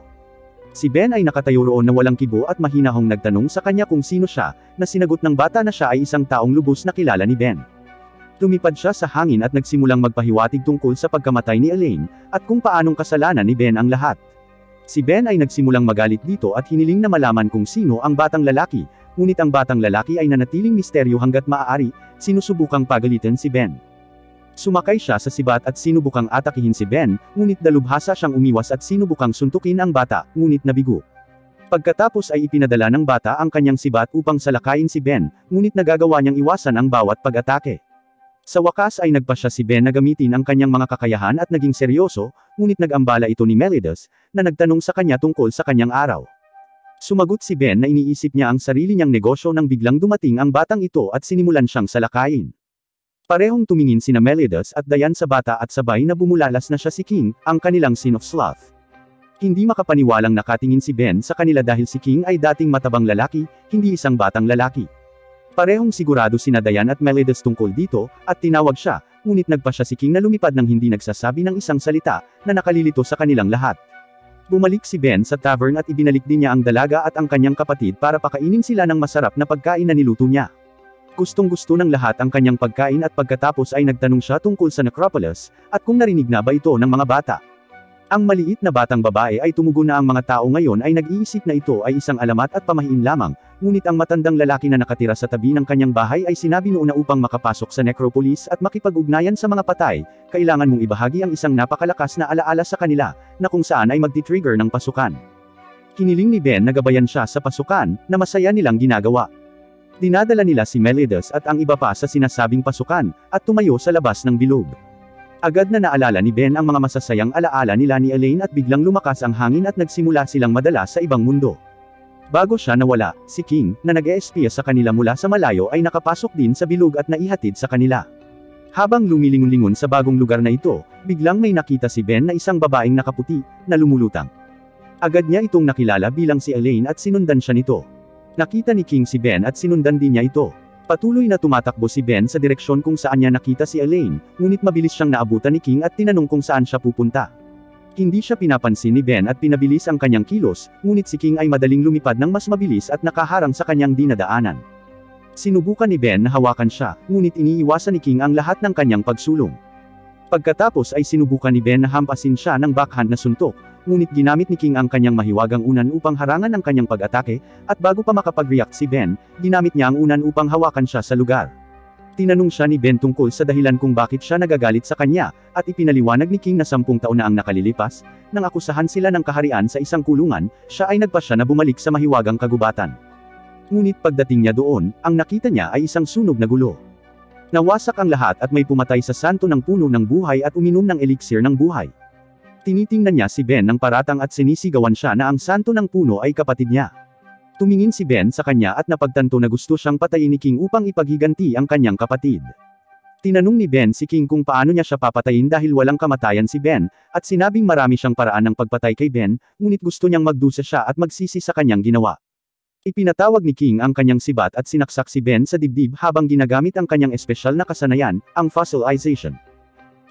Speaker 1: Si Ben ay nakatayo roon na walang kibo at mahinahong nagtanong sa kanya kung sino siya, na sinagot ng bata na siya ay isang taong lubos na kilala ni Ben. Lumipad siya sa hangin at nagsimulang magpahiwatig tungkol sa pagkamatay ni Elaine, at kung paanong kasalanan ni Ben ang lahat. Si Ben ay nagsimulang magalit dito at hiniling na malaman kung sino ang batang lalaki, ngunit ang batang lalaki ay nanatiling misteryo hanggat maaari, sinusubukang pagalitan si Ben. Sumakay siya sa sibat at sinubukang atakihin si Ben, ngunit dalubhasa siyang umiwas at sinubukang suntukin ang bata, ngunit nabigo. Pagkatapos ay ipinadala ng bata ang kanyang sibat upang salakayin si Ben, ngunit nagagawa niyang iwasan ang bawat pag-atake. Sa wakas ay nagpasya si Ben na gamitin ang kanyang mga kakayahan at naging seryoso, ngunit nag-ambala ito ni Meliodas, na nagtanong sa kanya tungkol sa kanyang araw. Sumagot si Ben na iniisip niya ang sarili niyang negosyo nang biglang dumating ang batang ito at sinimulan siyang salakayin. Parehong tumingin sina Meliodas at Diane sa bata at sabay na bumulalas na siya si King, ang kanilang Sin of Sloth. Hindi makapaniwalang nakatingin si Ben sa kanila dahil si King ay dating matabang lalaki, hindi isang batang lalaki. Parehong sigurado sina Diane at Meliodas tungkol dito, at tinawag siya, ngunit nagpa siya si King na lumipad nang hindi nagsasabi ng isang salita, na nakalilito sa kanilang lahat. Bumalik si Ben sa tavern at ibinalik din niya ang dalaga at ang kanyang kapatid para pakainin sila ng masarap na pagkain na niluto niya. Gustong-gusto ng lahat ang kanyang pagkain at pagkatapos ay nagtanong siya tungkol sa necropolis, at kung narinig na ba ito ng mga bata. Ang maliit na batang babae ay tumugon na ang mga tao ngayon ay nag-iisip na ito ay isang alamat at pamahiin lamang, ngunit ang matandang lalaki na nakatira sa tabi ng kanyang bahay ay sinabi noon na upang makapasok sa necropolis at makipag-ugnayan sa mga patay, kailangan mong ibahagi ang isang napakalakas na alaala sa kanila, na kung saan ay magti-trigger ng pasukan. Kiniling ni Ben na gabayan siya sa pasukan, na masaya nilang ginagawa. Dinadala nila si Meliodas at ang iba pa sa sinasabing pasukan, at tumayo sa labas ng bilog. Agad na naalala ni Ben ang mga masasayang alaala nila ni Elaine at biglang lumakas ang hangin at nagsimula silang madala sa ibang mundo. Bago siya nawala, si King, na nag-eespiya sa kanila mula sa malayo ay nakapasok din sa bilog at naihatid sa kanila. Habang lumilingon-lingon sa bagong lugar na ito, biglang may nakita si Ben na isang babaeng nakaputi, na lumulutang. Agad niya itong nakilala bilang si Elaine at sinundan siya nito. Nakita ni King si Ben at sinundan din niya ito. Patuloy na tumatakbo si Ben sa direksyon kung saan niya nakita si Elaine, ngunit mabilis siyang naabutan ni King at tinanong kung saan siya pupunta. Hindi siya pinapansin ni Ben at pinabilis ang kanyang kilos, ngunit si King ay madaling lumipad ng mas mabilis at nakaharang sa kanyang dinadaanan. Sinubukan ni Ben na hawakan siya, ngunit iniiwasan ni King ang lahat ng kanyang pagsulong. Pagkatapos ay sinubukan ni Ben na hampasin siya ng backhand na suntok, ngunit ginamit ni King ang kanyang mahiwagang unan upang harangan ang kanyang pag-atake, at bago pa makapag-react si Ben, ginamit niya ang unan upang hawakan siya sa lugar. Tinanong siya ni Ben tungkol sa dahilan kung bakit siya nagagalit sa kanya, at ipinaliwanag ni King na 10 taon na ang nakalilipas, nang akusahan sila ng kaharian sa isang kulungan, siya ay nagpasya na bumalik sa mahiwagang kagubatan. Ngunit pagdating niya doon, ang nakita niya ay isang sunog na gulo. Nawasak ang lahat at may pumatay sa santo ng puno ng buhay at uminom ng elixir ng buhay. Tinitingnan niya si Ben ng paratang at sinisigawan siya na ang santo ng puno ay kapatid niya. Tumingin si Ben sa kanya at napagtanto na gusto siyang patayin ni King upang ipaghiganti ang kanyang kapatid. Tinanong ni Ben si King kung paano niya siya papatayin dahil walang kamatayan si Ben, at sinabing marami siyang paraan ng pagpatay kay Ben, ngunit gusto niyang magdusa siya at magsisi sa kanyang ginawa. Ipinatawag ni King ang kanyang sibat at sinaksak si Ben sa dibdib habang ginagamit ang kanyang espesyal na kasanayan, ang fossilization.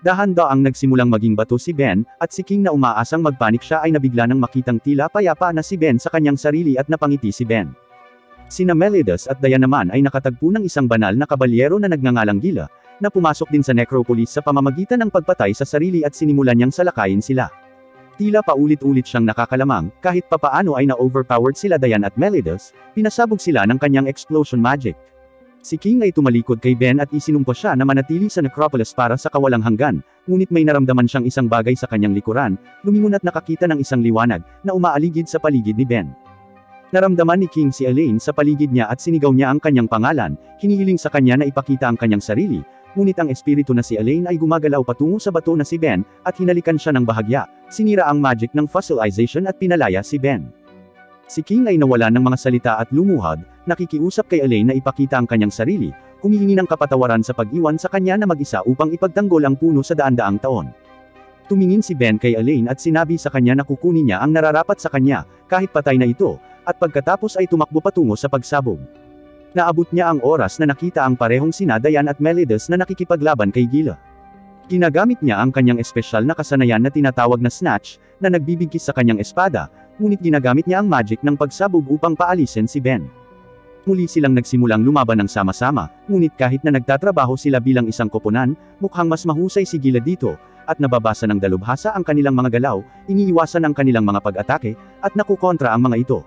Speaker 1: Dahan-daang nagsimulang maging bato si Ben, at si King na umaasang magpanik siya ay nabigla nang makitang tila payapa na si Ben sa kanyang sarili at napangiti si Ben. Sina Meliodas at Diane naman ay nakatagpo ng isang banal na kabalyero na nagngangalang Gila, na pumasok din sa necropolis sa pamamagitan ng pagpatay sa sarili at sinimulan niyang salakayin sila. Tila paulit-ulit siyang nakakalamang, kahit papaano ay na-overpowered sila Diane at Meliodas, pinasabog sila ng kanyang explosion magic. Si King ay tumalikod kay Ben at isinumpa siya na manatili sa necropolis para sa kawalang hanggan, ngunit may naramdaman siyang isang bagay sa kanyang likuran, lumingon at nakakita ng isang liwanag, na umaaligid sa paligid ni Ben. Naramdaman ni King si Elaine sa paligid niya at sinigaw niya ang kanyang pangalan, hinihiling sa kanya na ipakita ang kanyang sarili, ngunit ang espiritu na si Elaine ay gumagalaw patungo sa bato na si Ben, at hinalikan siya ng bahagya, sinira ang magic ng fossilization at pinalaya si Ben. Si King ay nawalan ng mga salita at lumuhad, nakikiusap kay Elaine na ipakita ang kanyang sarili, humihingi ng kapatawaran sa pag-iwan sa kanya na mag-isa upang ipagtanggol ang puno sa daan-daang taon. Tumingin si Ben kay Elaine at sinabi sa kanya na kukunin niya ang nararapat sa kanya, kahit patay na ito, at pagkatapos ay tumakbo patungo sa pagsabog. Naabot niya ang oras na nakita ang parehong sina Diane at Meliodas na nakikipaglaban kay Gila. Ginagamit niya ang kanyang espesyal na kasanayan na tinatawag na snatch, na nagbibigkis sa kanyang espada, ngunit ginagamit niya ang magic ng pagsabog upang paalisin si Ben. Muli silang nagsimulang lumaban ng sama-sama, ngunit kahit na nagtatrabaho sila bilang isang koponan, mukhang mas mahusay si Gila dito, at nababasa ng dalubhasa ang kanilang mga galaw, iniiwasan ang kanilang mga pag-atake, at nakukontra ang mga ito.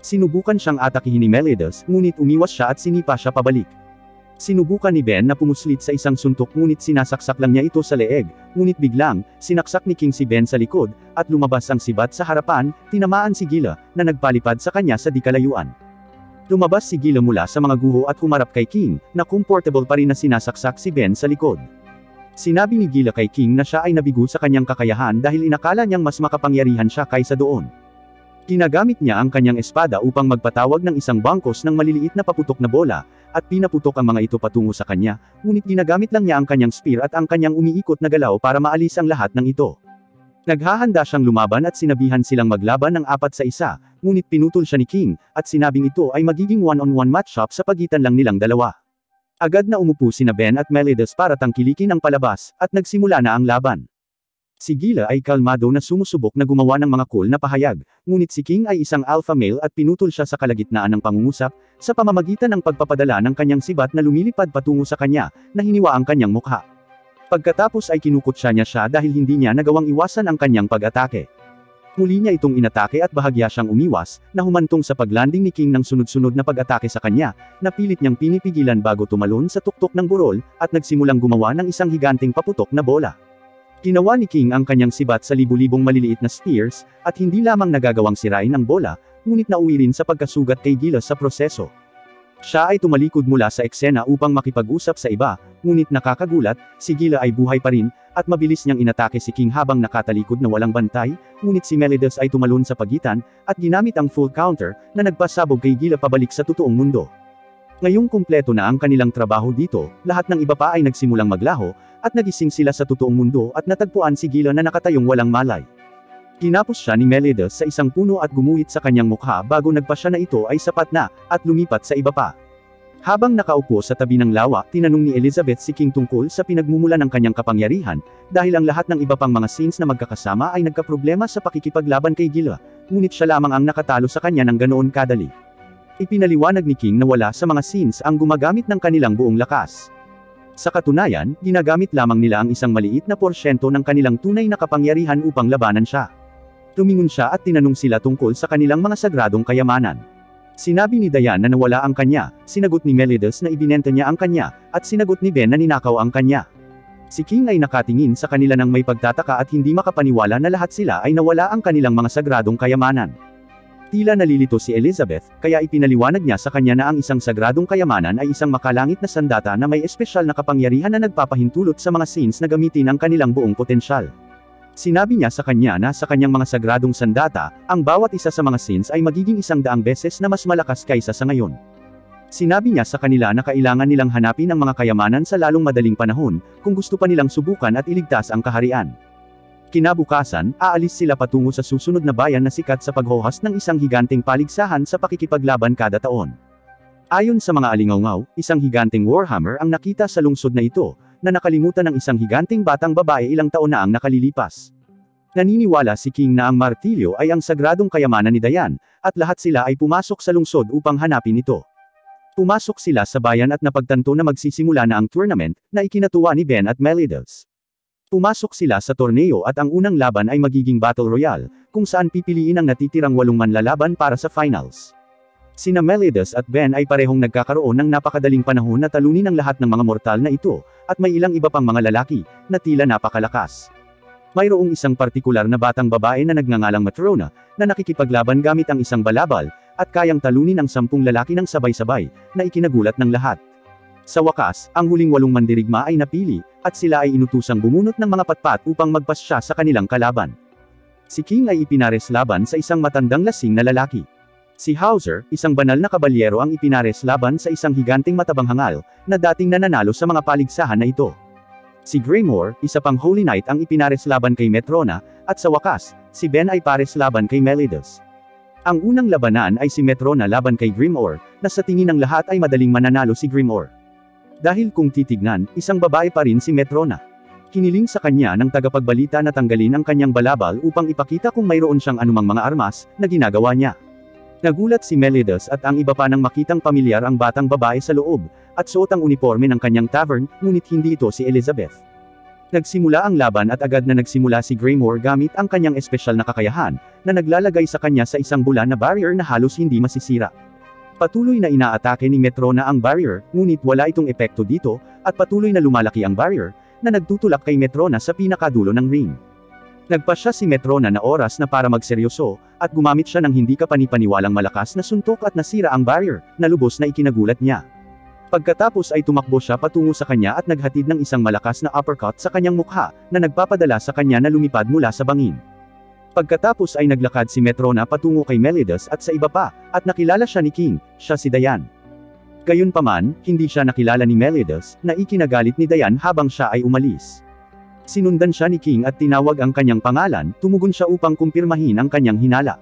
Speaker 1: Sinubukan siyang atakihin ni Meliodas, ngunit umiwas siya at sinipa siya pabalik. Sinubukan ni Ben na pumuslit sa isang suntok ngunit sinasaksak lang niya ito sa leeg, ngunit biglang, sinaksak ni King si Ben sa likod, at lumabas ang sibat sa harapan, tinamaan si Gila, na nagpalipad sa kanya sa di kalayuan. Lumabas si Gila mula sa mga guho at humarap kay King, na comfortable pa rin na sinasaksak si Ben sa likod. Sinabi ni Gila kay King na siya ay nabigo sa kanyang kakayahan dahil inakala niyang mas makapangyarihan siya kaysa doon. Ginagamit niya ang kanyang espada upang magpatawag ng isang bangkos ng maliliit na paputok na bola, at pinaputok ang mga ito patungo sa kanya, ngunit ginagamit lang niya ang kanyang spear at ang kanyang umiikot na galaw para maalis ang lahat ng ito. Naghahanda siyang lumaban at sinabihan silang maglaban ng 4-1, ngunit pinutol siya ni King, at sinabing ito ay magiging one-on-one matchup sa pagitan lang nilang dalawa. Agad na umupo sina Ben at Meliodas para tangkilikin ang palabas, at nagsimula na ang laban. Si Gila ay kalmado na sumusubok na gumawa ng mga cool na pahayag, ngunit si King ay isang alpha male at pinutol siya sa kalagitnaan ng pangungusap, sa pamamagitan ng pagpapadala ng kanyang sibat na lumilipad patungo sa kanya, na hiniwa ang kanyang mukha. Pagkatapos ay kinukutsa niya siya dahil hindi niya nagawang iwasan ang kanyang pag-atake. Muli niya itong inatake at bahagya siyang umiwas, na humantong sa paglanding ni King ng sunod-sunod na pag-atake sa kanya, na pilit niyang pinipigilan bago tumalon sa tuktok ng burol, at nagsimulang gumawa ng isang higanting paputok na bola. Ginawa ni King ang kanyang sibat sa libu-libong maliliit na spears, at hindi lamang nagagawang sirain ang bola, ngunit nauwi rin sa pagkasugat kay Gila sa proseso. Siya ay tumalikod mula sa eksena upang makipag-usap sa iba, ngunit nakakagulat, si Gila ay buhay pa rin, at mabilis niyang inatake si King habang nakatalikod na walang bantay, ngunit si Meliodas ay tumalon sa pagitan, at ginamit ang full counter, na nagpasabog kay Gila pabalik sa totoong mundo. Ngayong kumpleto na ang kanilang trabaho dito, lahat ng iba pa ay nagsimulang maglaho, at nagising sila sa totoong mundo at natagpuan si Gila na nakatayong walang malay. Kinapos siya ni Meliodas sa isang puno at gumuhit sa kanyang mukha bago nagpasya na ito ay sapat na, at lumipat sa iba pa. Habang nakaupo sa tabi ng lawa, tinanong ni Elizabeth si King tungkol sa pinagmumula ng kanyang kapangyarihan, dahil ang lahat ng iba pang mga scenes na magkakasama ay nagkaproblema sa pakikipaglaban kay Gila, ngunit siya lamang ang nakatalo sa kanya ng ganoon kadali. Ipinaliwanag ni King na wala sa mga scenes ang gumagamit ng kanilang buong lakas. Sa katunayan, ginagamit lamang nila ang isang maliit na porsyento ng kanilang tunay na kapangyarihan upang labanan siya. Tumingon siya at tinanong sila tungkol sa kanilang mga sagradong kayamanan. Sinabi ni Diane na nawala ang kanya, sinagot ni Meliodas na ibinenta niya ang kanya, at sinagot ni Ben na ninakaw ang kanya. Si King ay nakatingin sa kanila ng may pagtataka at hindi makapaniwala na lahat sila ay nawala ang kanilang mga sagradong kayamanan. Tila nalilito si Elizabeth, kaya ipinaliwanag niya sa kanya na ang isang sagradong kayamanan ay isang makalangit na sandata na may espesyal na kapangyarihan na nagpapahintulot sa mga scenes na gamitin ang kanilang buong potensyal. Sinabi niya sa kanya na sa kanyang mga sagradong sandata, ang bawat isa sa mga scenes ay magiging 100 beses na mas malakas kaysa sa ngayon. Sinabi niya sa kanila na kailangan nilang hanapin ang mga kayamanan sa lalong madaling panahon, kung gusto pa nilang subukan at iligtas ang kaharian. Kinabukasan, aalis sila patungo sa susunod na bayan na sikat sa paghohas ng isang higanting paligsahan sa pakikipaglaban kada taon. Ayon sa mga alingawngaw, isang higanting warhammer ang nakita sa lungsod na ito, na nakalimutan ng isang higanting batang babae ilang taon na ang nakalilipas. Naniniwala si King na ang martilyo ay ang sagradong kayamanan ni Diane, at lahat sila ay pumasok sa lungsod upang hanapin ito. Pumasok sila sa bayan at napagtanto na magsisimula na ang tournament, na ikinatuwa ni Ben at Meliodas. Pumasok sila sa torneo at ang unang laban ay magiging Battle Royale, kung saan pipiliin ang natitirang 8 manlalaban para sa finals. Sina Meliodas at Ben ay parehong nagkakaroon ng napakadaling panahon na talunin ang lahat ng mga mortal na ito, at may ilang iba pang mga lalaki, na tila napakalakas. Mayroong isang partikular na batang babae na nagngangalang Matrona, na nakikipaglaban gamit ang isang balabal, at kayang talunin ang 10 lalaki ng sabay-sabay, na ikinagulat ng lahat. Sa wakas, ang huling 8 mandirigma ay napili, at sila ay inutusang bumunot ng mga patpat upang magpasya sa kanilang kalaban. Si King ay ipinares laban sa isang matandang lasing na lalaki. Si Hauser, isang banal na kabalyero ang ipinares laban sa isang higanting matabang hangal, na dating nananalo sa mga paligsahan na ito. Si Greymoor, isa pang Holy Knight ang ipinares laban kay Metrona, at sa wakas, si Ben ay pares laban kay Meliodas. Ang unang labanan ay si Metrona laban kay Greymoor, na sa tingin ng lahat ay madaling mananalo si Greymoor. Dahil kung titignan, isang babae pa rin si Metrona. Hiniling sa kanya ng tagapagbalita na tanggalin ang kanyang balabal upang ipakita kung mayroon siyang anumang mga armas, na ginagawa niya. Nagulat si Meliodas at ang iba pa nang makitang pamilyar ang batang babae sa loob, at suot ang uniforme ng kanyang tavern, ngunit hindi ito si Elizabeth. Nagsimula ang laban at agad na nagsimula si Greymoor gamit ang kanyang espesyal na kakayahan, na naglalagay sa kanya sa isang bulan na barrier na halos hindi masisira. Patuloy na inaatake ni Metrona ang barrier, ngunit wala itong epekto dito, at patuloy na lumalaki ang barrier, na nagtutulak kay Metrona sa pinakadulo ng ring. Nagpasya si Metrona na oras na para magseryoso, at gumamit siya ng hindi kapanipaniwalang malakas na suntok at nasira ang barrier, na lubos na ikinagulat niya. Pagkatapos ay tumakbo siya patungo sa kanya at naghatid ng isang malakas na uppercut sa kanyang mukha, na nagpapadala sa kanya na lumipad mula sa bangin. Pagkatapos ay naglakad si Metrona patungo kay Meliodas at sa iba pa, at nakilala siya ni King, siya si Diane. Gayunpaman, hindi siya nakilala ni Meliodas, na ikinagalit ni Diane habang siya ay umalis. Sinundan siya ni King at tinawag ang kanyang pangalan, tumugon siya upang kumpirmahin ang kanyang hinala.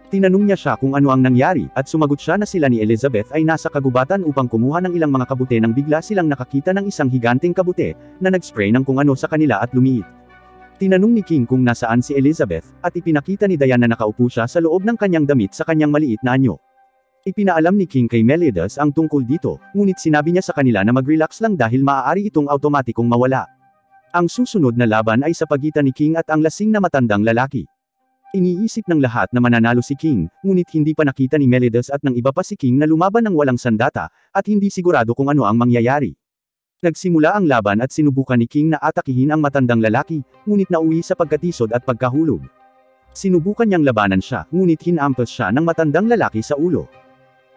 Speaker 1: Tinanong niya siya kung ano ang nangyari, at sumagot siya na sila ni Elizabeth ay nasa kagubatan upang kumuha ng ilang mga kabute nang bigla silang nakakita ng isang higanteng kabute, na nag-spray ng kung ano sa kanila at lumiit. Tinanong ni King kung nasaan si Elizabeth, at ipinakita ni Diane na nakaupo siya sa loob ng kanyang damit sa kanyang maliit na anyo. Ipinaalam ni King kay Meliodas ang tungkol dito, ngunit sinabi niya sa kanila na mag-relax lang dahil maaari itong automatikong mawala. Ang susunod na laban ay sa pagitan ni King at ang lasing na matandang lalaki. Iniisip ng lahat na mananalo si King, ngunit hindi pa nakita ni Meliodas at ng iba pa si King na lumaban ng walang sandata, at hindi sigurado kung ano ang mangyayari. Nagsimula ang laban at sinubukan ni King na atakihin ang matandang lalaki, ngunit nauwi sa pagkatisod at pagkahulog. Sinubukan niyang labanan siya, ngunit hinampos siya ng matandang lalaki sa ulo.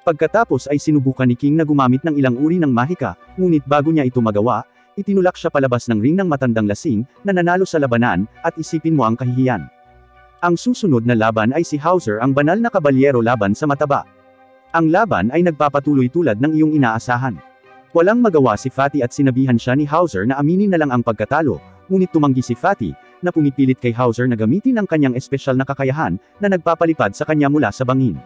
Speaker 1: Pagkatapos ay sinubukan ni King na gumamit ng ilang uri ng mahika, ngunit bago niya ito magawa, itinulak siya palabas ng ring ng matandang lasing, na nanalo sa labanan, at isipin mo ang kahihiyan. Ang susunod na laban ay si Hauser ang banal na kabalyero laban sa mataba. Ang laban ay nagpapatuloy tulad ng iyong inaasahan. Walang magawa si Fatty at sinabihan siya ni Hauser na aminin na lang ang pagkatalo, ngunit tumanggi si Fatty, na pumipilit kay Hauser na gamitin ang kanyang espesyal na kakayahan, na nagpapalipad sa kanya mula sa bangin.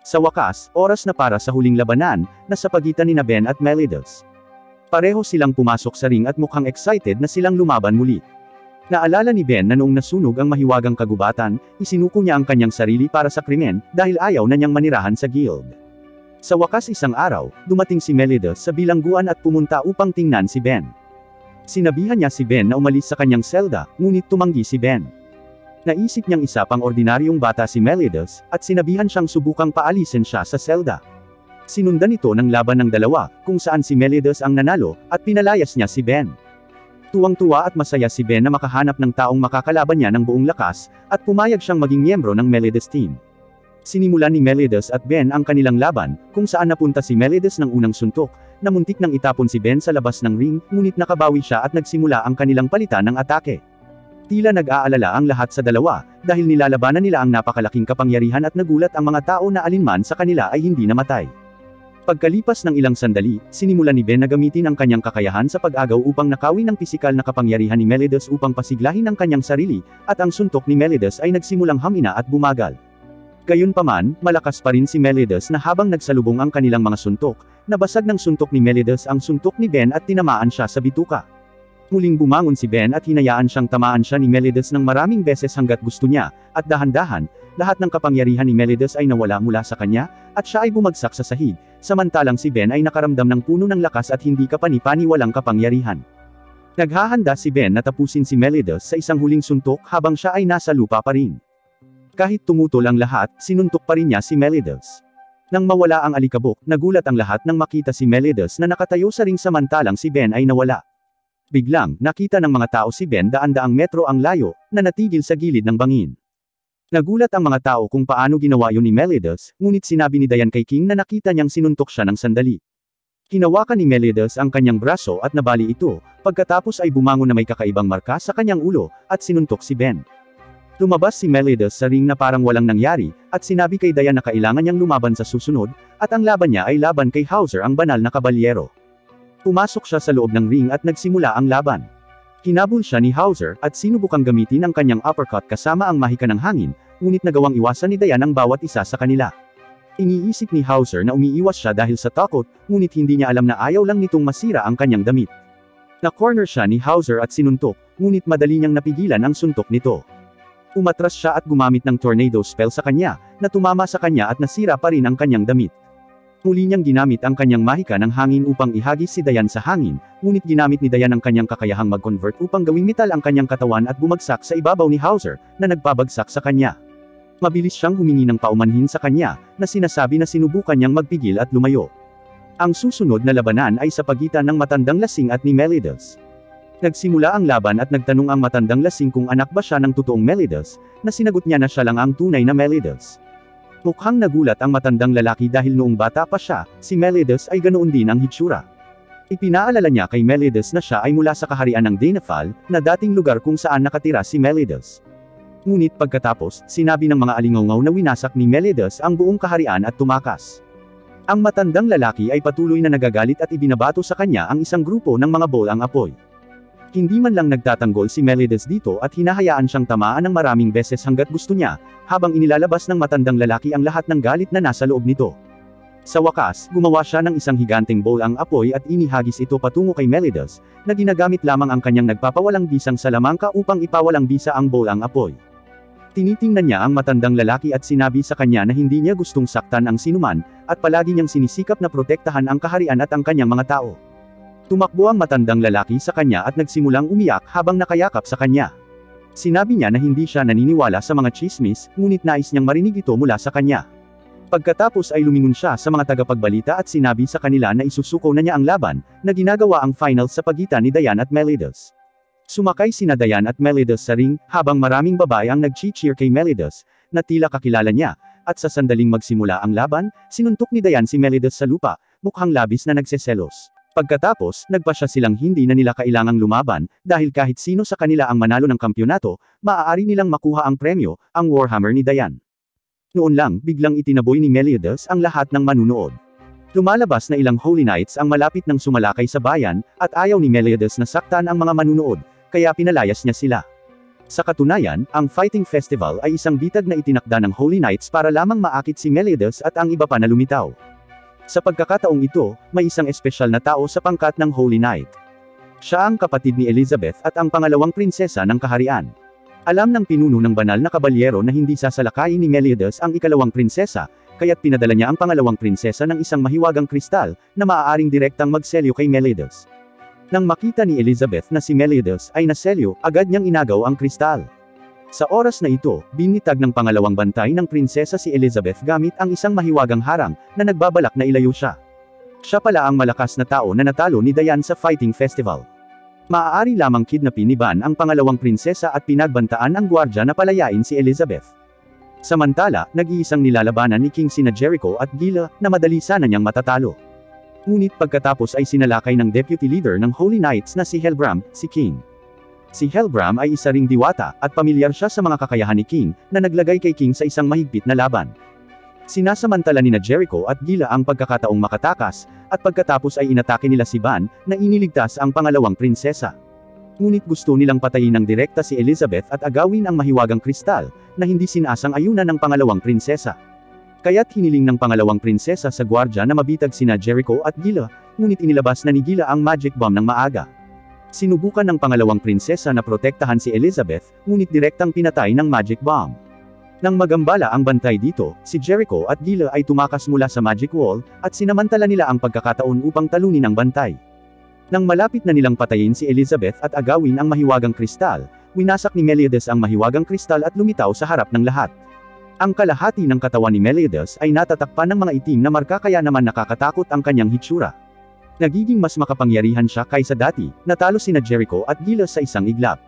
Speaker 1: Sa wakas, oras na para sa huling labanan, na sa pagitan ni Ben at Meliodas. Pareho silang pumasok sa ring at mukhang excited na silang lumaban muli. Naalala ni Ben na noong nasunog ang mahiwagang kagubatan, isinuko niya ang kanyang sarili para sa krimen, dahil ayaw na niyang manirahan sa guild. Sa wakas isang araw, dumating si Meliodas sa bilangguan at pumunta upang tingnan si Ben. Sinabihan niya si Ben na umalis sa kanyang selda, ngunit tumanggi si Ben. Naisip niyang isa pang ordinaryong bata si Meliodas, at sinabihan siyang subukang paalisin siya sa selda. Sinundan ito ng laban ng dalawa, kung saan si Meliodas ang nanalo, at pinalayas niya si Ben. Tuwang-tuwa at masaya si Ben na makahanap ng taong makakalaban niya ng buong lakas, at pumayag siyang maging miyembro ng Meliodas team. Sinimulan ni Meliodas at Ben ang kanilang laban, kung saan napunta si Meliodas ng unang suntok, na muntik nang itapon si Ben sa labas ng ring, ngunit nakabawi siya at nagsimula ang kanilang palitan ng atake. Tila nag-aalala ang lahat sa dalawa, dahil nilalabanan nila ang napakalaking kapangyarihan at nagulat ang mga tao na alinman sa kanila ay hindi namatay. Pagkalipas ng ilang sandali, sinimulan ni Ben na gamitin ang kanyang kakayahan sa pag-agaw upang nakawin ang pisikal na kapangyarihan ni Meliodas upang pasiglahin ang kanyang sarili, at ang suntok ni Meliodas ay nagsimulang hamina at bumagal. Gayunpaman, malakas pa rin si Meliodas na habang nagsalubong ang kanilang mga suntok, nabasag ng suntok ni Meliodas ang suntok ni Ben at tinamaan siya sa bituka. Muling bumangon si Ben at hinayaan siyang tamaan siya ni Meliodas ng maraming beses hanggat gusto niya, at dahan-dahan, lahat ng kapangyarihan ni Meliodas ay nawala mula sa kanya, at siya ay bumagsak sa sahig, samantalang si Ben ay nakaramdam ng puno ng lakas at hindi kapani-paniwalang kapangyarihan. Naghahanda si Ben na tapusin si Meliodas sa isang huling suntok habang siya ay nasa lupa pa rin. Kahit tumutol ang lahat, sinuntok pa rin niya si Meliodas. Nang mawala ang alikabok, nagulat ang lahat nang makita si Meliodas na nakatayo sa ring samantalang si Ben ay nawala. Biglang, nakita ng mga tao si Ben daan-daang metro ang layo, na natigil sa gilid ng bangin. Nagulat ang mga tao kung paano ginawa yun ni Meliodas, ngunit sinabi ni Diane kay King na nakita niyang sinuntok siya ng sandali. Hinawakan ni Meliodas ang kanyang braso at nabali ito, pagkatapos ay bumangon na may kakaibang marka sa kanyang ulo, at sinuntok si Ben. Lumabas si Meliodas sa ring na parang walang nangyari, at sinabi kay Diane na kailangan niyang lumaban sa susunod, at ang laban niya ay laban kay Hauser ang banal na kabalyero. Pumasok siya sa loob ng ring at nagsimula ang laban. Hinabol siya ni Hauser, at sinubukang gamitin ang kanyang uppercut kasama ang mahika ng hangin, ngunit nagawang iwasan ni Diane ang bawat isa sa kanila. Iniisip ni Hauser na umiiwas siya dahil sa takot, ngunit hindi niya alam na ayaw lang nitong masira ang kanyang damit. Na-corner siya ni Hauser at sinuntok, ngunit madali niyang napigilan ang suntok nito. Umatras siya at gumamit ng tornado spell sa kanya, na tumama sa kanya at nasira pa rin ang kanyang damit. Muli niyang ginamit ang kanyang mahika ng hangin upang ihagis si Diane sa hangin, ngunit ginamit ni Diane ang kanyang kakayahang mag-convert upang gawing metal ang kanyang katawan at bumagsak sa ibabaw ni Hauser, na nagpabagsak sa kanya. Mabilis siyang humingi ng paumanhin sa kanya, na sinasabi na sinubukan niyang magpigil at lumayo. Ang susunod na labanan ay sa pagitan ng matandang lasing at ni Meliodas. Nagsimula ang laban at nagtanong ang matandang lasing kung anak ba siya ng totoong Meliodas, na sinagot niya na siya lang ang tunay na Meliodas. Mukhang nagulat ang matandang lalaki dahil noong bata pa siya, si Meliodas ay ganoon din ang hitsura. Ipinaalala niya kay Meliodas na siya ay mula sa kaharian ng Danaphal, na dating lugar kung saan nakatira si Meliodas. Ngunit pagkatapos, sinabi ng mga alingaungaw na winasak ni Meliodas ang buong kaharian at tumakas. Ang matandang lalaki ay patuloy na nagagalit at ibinabato sa kanya ang isang grupo ng mga bolang apoy. Hindi man lang nagtatanggol si Melides dito at hinahayaan siyang tamaan ng maraming beses hanggat gusto niya, habang inilalabas ng matandang lalaki ang lahat ng galit na nasa loob nito. Sa wakas, gumawa siya ng isang higanteng bowl ang apoy at inihagis ito patungo kay Melides, na ginagamit lamang ang kanyang nagpapawalang bisang salamangka upang ipawalang bisa ang bowl ang apoy. Tinitingnan niya ang matandang lalaki at sinabi sa kanya na hindi niya gustong saktan ang sinuman, at palagi niyang sinisikap na protektahan ang kaharian at ang kanyang mga tao. Tumakbo ang matandang lalaki sa kanya at nagsimulang umiyak habang nakayakap sa kanya. Sinabi niya na hindi siya naniniwala sa mga tsismis, ngunit nais niyang marinig ito mula sa kanya. Pagkatapos ay lumingon siya sa mga tagapagbalita at sinabi sa kanila na isusuko na niya ang laban, na ginagawa ang finals sa pagitan ni Diane at Melides. Sumakay sina Diane at Melides sa ring, habang maraming babae ang nag-cheer kay Melides, na tila kakilala niya, at sa sandaling magsimula ang laban, sinuntok ni Diane si Melides sa lupa, mukhang labis na nagseselos. Pagkatapos, nagpasya silang hindi na nila kailangang lumaban, dahil kahit sino sa kanila ang manalo ng kampyonato, maaari nilang makuha ang premyo, ang Warhammer ni Diane. Noon lang, biglang itinaboy ni Melides ang lahat ng manunood. Lumalabas na ilang Holy Knights ang malapit ng sumalakay sa bayan, at ayaw ni Melides na saktan ang mga manunood, kaya pinalayas niya sila. Sa katunayan, ang Fighting Festival ay isang bitag na itinakda ng Holy Knights para lamang maakit si Melides at ang iba pa na lumitaw. Sa pagkakataong ito, may isang espesyal na tao sa pangkat ng Holy Knight. Siya ang kapatid ni Elizabeth at ang pangalawang prinsesa ng kaharian. Alam ng pinuno ng banal na kabalyero na hindi sasalakayin ni Melides ang ikalawang prinsesa, kaya't pinadala niya ang pangalawang prinsesa ng isang mahiwagang kristal, na maaaring direktang magselyo kay Melides. Nang makita ni Elizabeth na si Melides ay naselyo, agad niyang inagaw ang kristal. Sa oras na ito, binitag ng pangalawang bantay ng prinsesa si Elizabeth gamit ang isang mahiwagang harang, na nagbabalak na ilayo siya. Siya pala ang malakas na tao na natalo ni Diane sa Fighting Festival. Maaari lamang kidnapin ni Ban ang pangalawang prinsesa at pinagbantaan ang gwardya na palayain si Elizabeth. Samantala, nag-iisang nilalabanan ni King sina Jericho at Gila, na madali sana niyang matatalo. Ngunit pagkatapos ay sinalakay ng deputy leader ng Holy Knights na si Helbram, si King. Si Helbram ay isa ring diwata, at pamilyar siya sa mga kakayahan ni King, na naglagay kay King sa isang mahigpit na laban. Sinasamantala ni Jericho at Gila ang pagkakataong makatakas, at pagkatapos ay inatake nila si Ban, na iniligtas ang pangalawang prinsesa. Ngunit gusto nilang patayin ng direkta si Elizabeth at agawin ang mahiwagang kristal, na hindi sinasang-ayunan ng pangalawang prinsesa. Kaya't hiniling ng pangalawang prinsesa sa gwardya na mabitag sina Jericho at Gila, ngunit inilabas na ni Gila ang magic bomb ng maaga. Sinubukan ng pangalawang prinsesa na protektahan si Elizabeth, ngunit direktang pinatay ng magic bomb. Nang magambala ang bantay dito, si Jericho at Gila ay tumakas mula sa magic wall, at sinamantala nila ang pagkakataon upang talunin ang bantay. Nang malapit na nilang patayin si Elizabeth at agawin ang mahiwagang kristal, winasak ni Melides ang mahiwagang kristal at lumitaw sa harap ng lahat. Ang kalahati ng katawan ni Melides ay natatakpan ng mga itim na marka, kaya naman nakakatakot ang kanyang hitsura. Nagiging mas makapangyarihan siya kaysa dati, natalo sina Jericho at Gila sa isang iglap.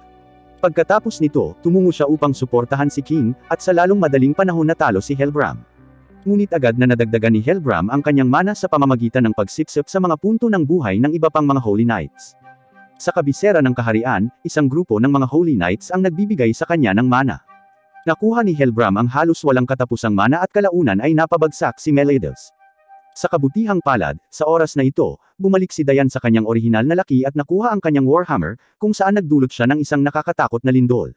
Speaker 1: Pagkatapos nito, tumungo siya upang suportahan si King, at sa lalong madaling panahon natalo si Helbram. Ngunit agad na nadagdagan ni Helbram ang kanyang mana sa pamamagitan ng pagsipsip sa mga punto ng buhay ng iba pang mga Holy Knights. Sa kabisera ng kaharian, isang grupo ng mga Holy Knights ang nagbibigay sa kanya ng mana. Nakuha ni Helbram ang halos walang katapusang mana at kalaunan ay napabagsak si Melides. Sa kabutihang palad, sa oras na ito, bumalik si Diane sa kanyang orihinal na laki at nakuha ang kanyang Warhammer, kung saan nagdulot siya ng isang nakakatakot na lindol.